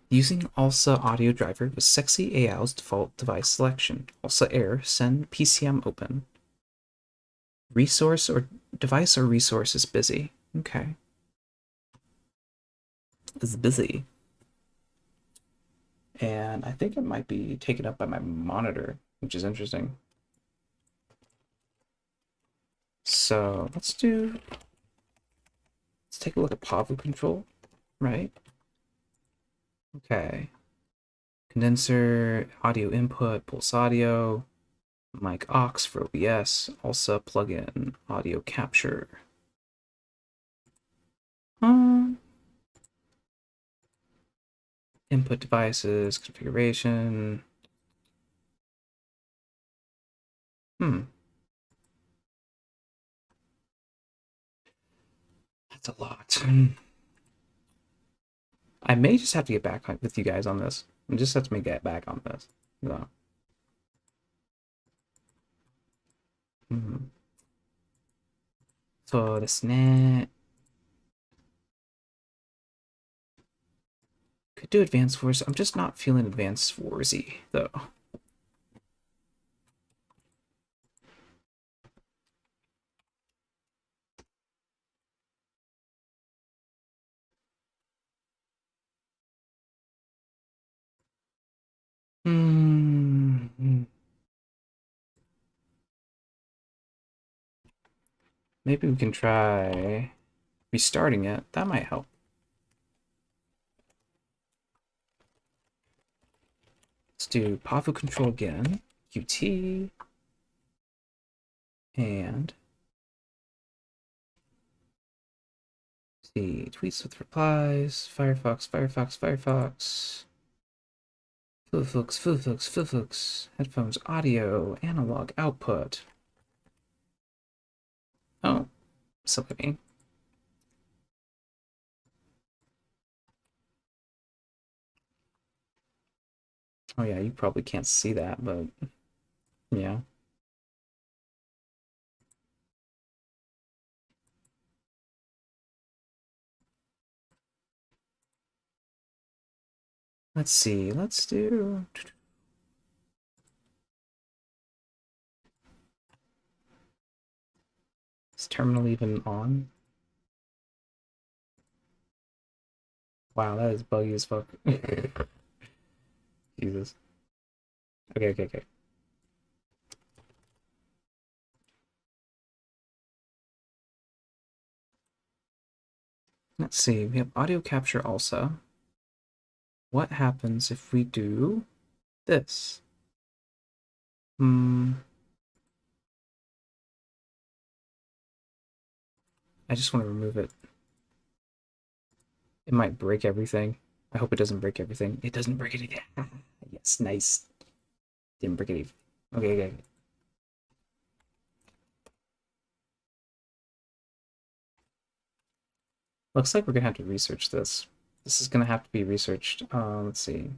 Using ALSA audio driver with sexy AL's default device selection. ALSA air, send PCM open. Resource or device or resource is busy. Okay. Is busy. And I think it might be taken up by my monitor, which is interesting. So let's take a look at PAVU control, right? Okay. Condenser, audio input, pulse audio, mic aux for OBS, also plugin, audio capture. Input devices, configuration. That's a lot. I may just have to get back with you guys on this. I just have to get back on this. So. So this net could do Advanced Wars. I'm just not feeling Advanced Warsy though. Maybe we can try restarting it. That might help. Let's do PAVU control again. QT. And see, tweets with replies. Firefox, Firefox, Firefox. Firefox. Headphones, audio, analog output. Oh, silly me. Oh yeah, you probably can't see that, but yeah. Let's see, let's do... Is terminal even on? Wow, that is buggy as fuck. Jesus. Okay. Let's see, we have audio capture also. What happens if we do this? I just want to remove it. It might break everything. I hope it doesn't break everything. It doesn't break anything. Yes, nice. Didn't break anything. Okay. Looks like we're gonna have to research this. This is gonna have to be researched. Let's see.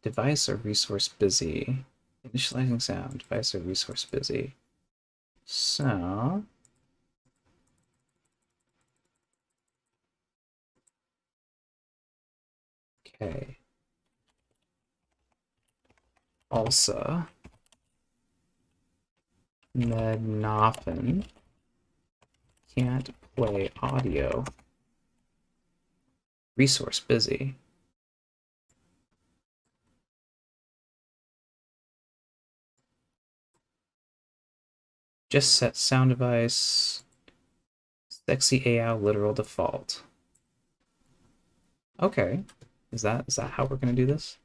Device or resource busy. Initializing sound. Device or resource busy. So Okay. Also, Mednoffen can't play audio. Resource busy. Just set sound device. Sexy AI literal default. Okay. Is that how we're gonna do this?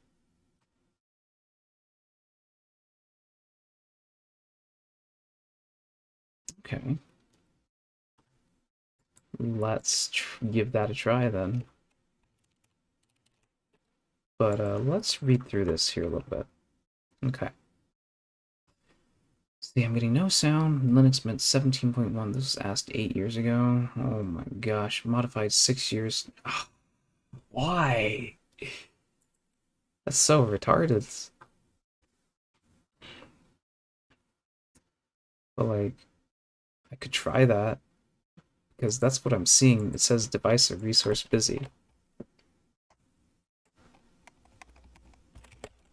Okay. Let's give that a try then. But let's read through this here a little bit. Okay. See, I'm getting no sound. Linux Mint 17.1. This was asked 8 years ago. Oh my gosh. Modified 6 years. Ugh, why? That's so retarded. But like, I could try that because that's what I'm seeing. It says device or resource busy.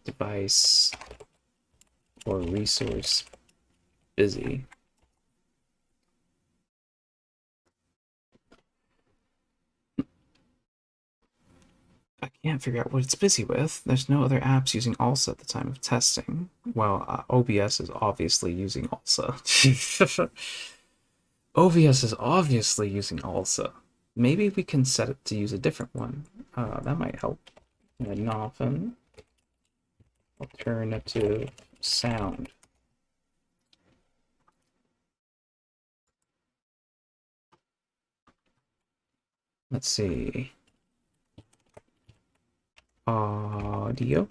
Device or resource busy. I can't figure out what it's busy with. There's no other apps using ALSA at the time of testing. Well, OBS is obviously using ALSA. OBS is obviously using ALSA. Maybe we can set it to use a different one. That might help. And often alternative sound. Let's see. Audio.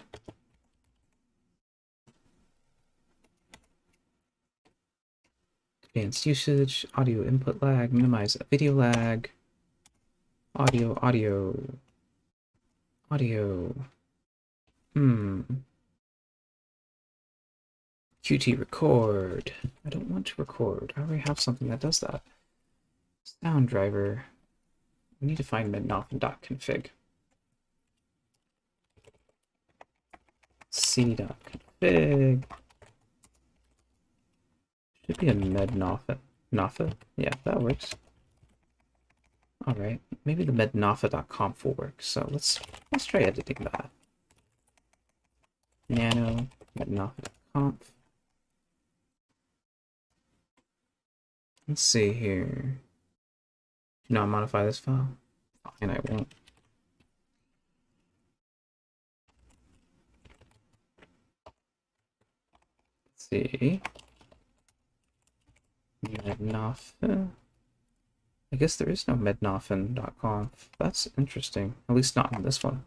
Advanced usage, audio input lag, minimize video lag, audio. Qt record. I don't want to record. I already have something that does that. Sound driver. We need to find mednoffen.config. C.config. Should be a mednoffen. Noffa? Yeah, that works. Alright, maybe the mednoffa.conf will work. So let's try editing that. Nano mednoffa.conf. Let's see here. Do not modify this file. Fine, I won't. Let's see. Mednoffa. I guess there is no mednoffen.conf. That's interesting. At least not in this one.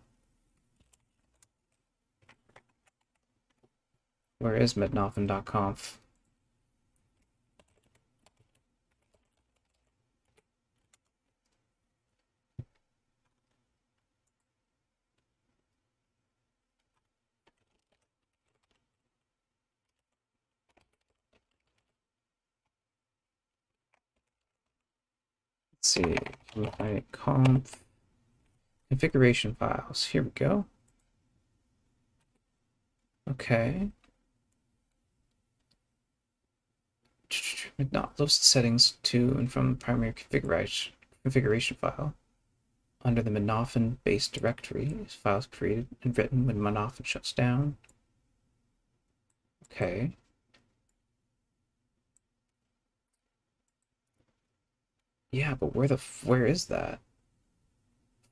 Where is mednoffen.conf? Let's see. Can we find it? Conf configuration files. Here we go. Okay. Not those settings to and from the primary configuration file. Under the Mednoffen base directory is files created and written when Mednoffen shuts down. Okay. Yeah, but where is that?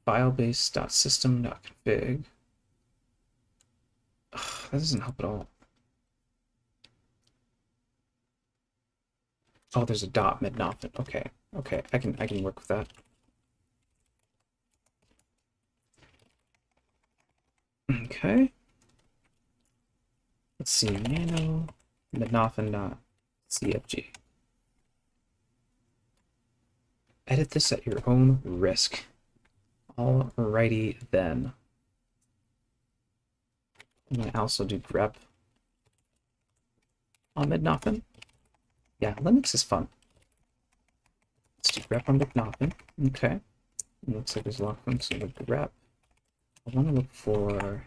Filebase.system.config. That doesn't help at all. Oh, there's a dot Mednoffen. Okay, okay, I can work with that. Okay. Let's see, nano mednoffen.cfg. Edit this at your own risk. Alrighty then. I'm gonna also do grep on Mednoffen. Yeah, Linux is fun. Let's do grep on Mednoffen. Okay. It looks like there's a lot of things to grep. I want to look for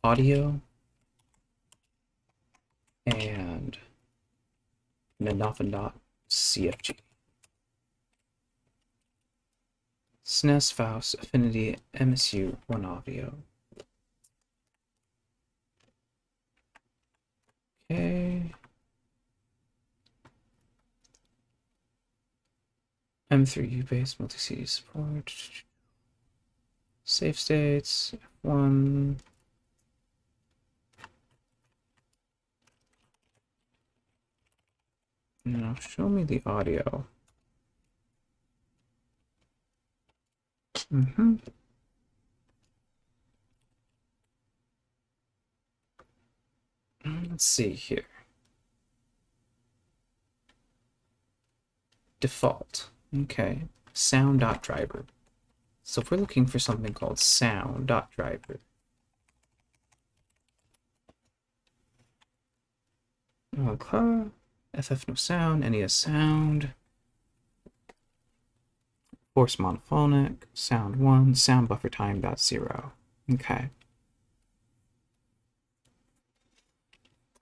audio and Menofin.cfg. SNES, Faust, Affinity, MSU, One Audio. Okay. M3U based multi-CD support. Save states, F1. Now show me the audio. Let's see here. Default. Okay. Sound.driver. So if we're looking for something called sound.driver. Okay. FF no sound, NES sound. Force monophonic, sound 1, sound buffer time .0. Okay.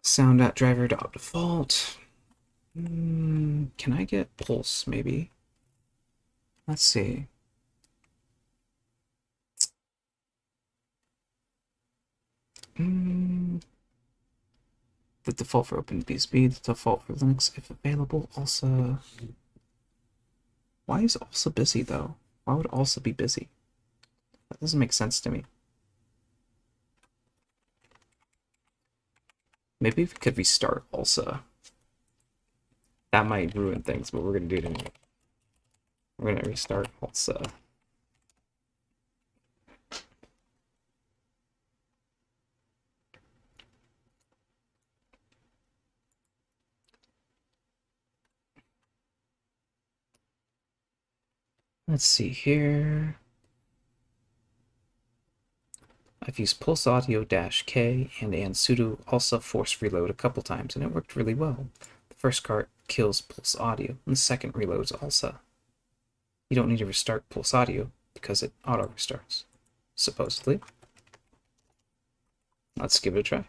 Sound.driver.default. Can I get pulse, maybe? Let's see. The default for OpenBSD, the default for Linux, if available. Also, why is also busy though? Why would also be busy? That doesn't make sense to me. Maybe if we could restart also. That might ruin things, but we're gonna do it anyway. We're gonna restart also. Let's see here. I've used pulse audio -k and sudo also force reload a couple times, and it worked really well. The first cart kills pulse audio, and the second reloads also. You don't need to restart pulse audio because it auto restarts, supposedly. Let's give it a try.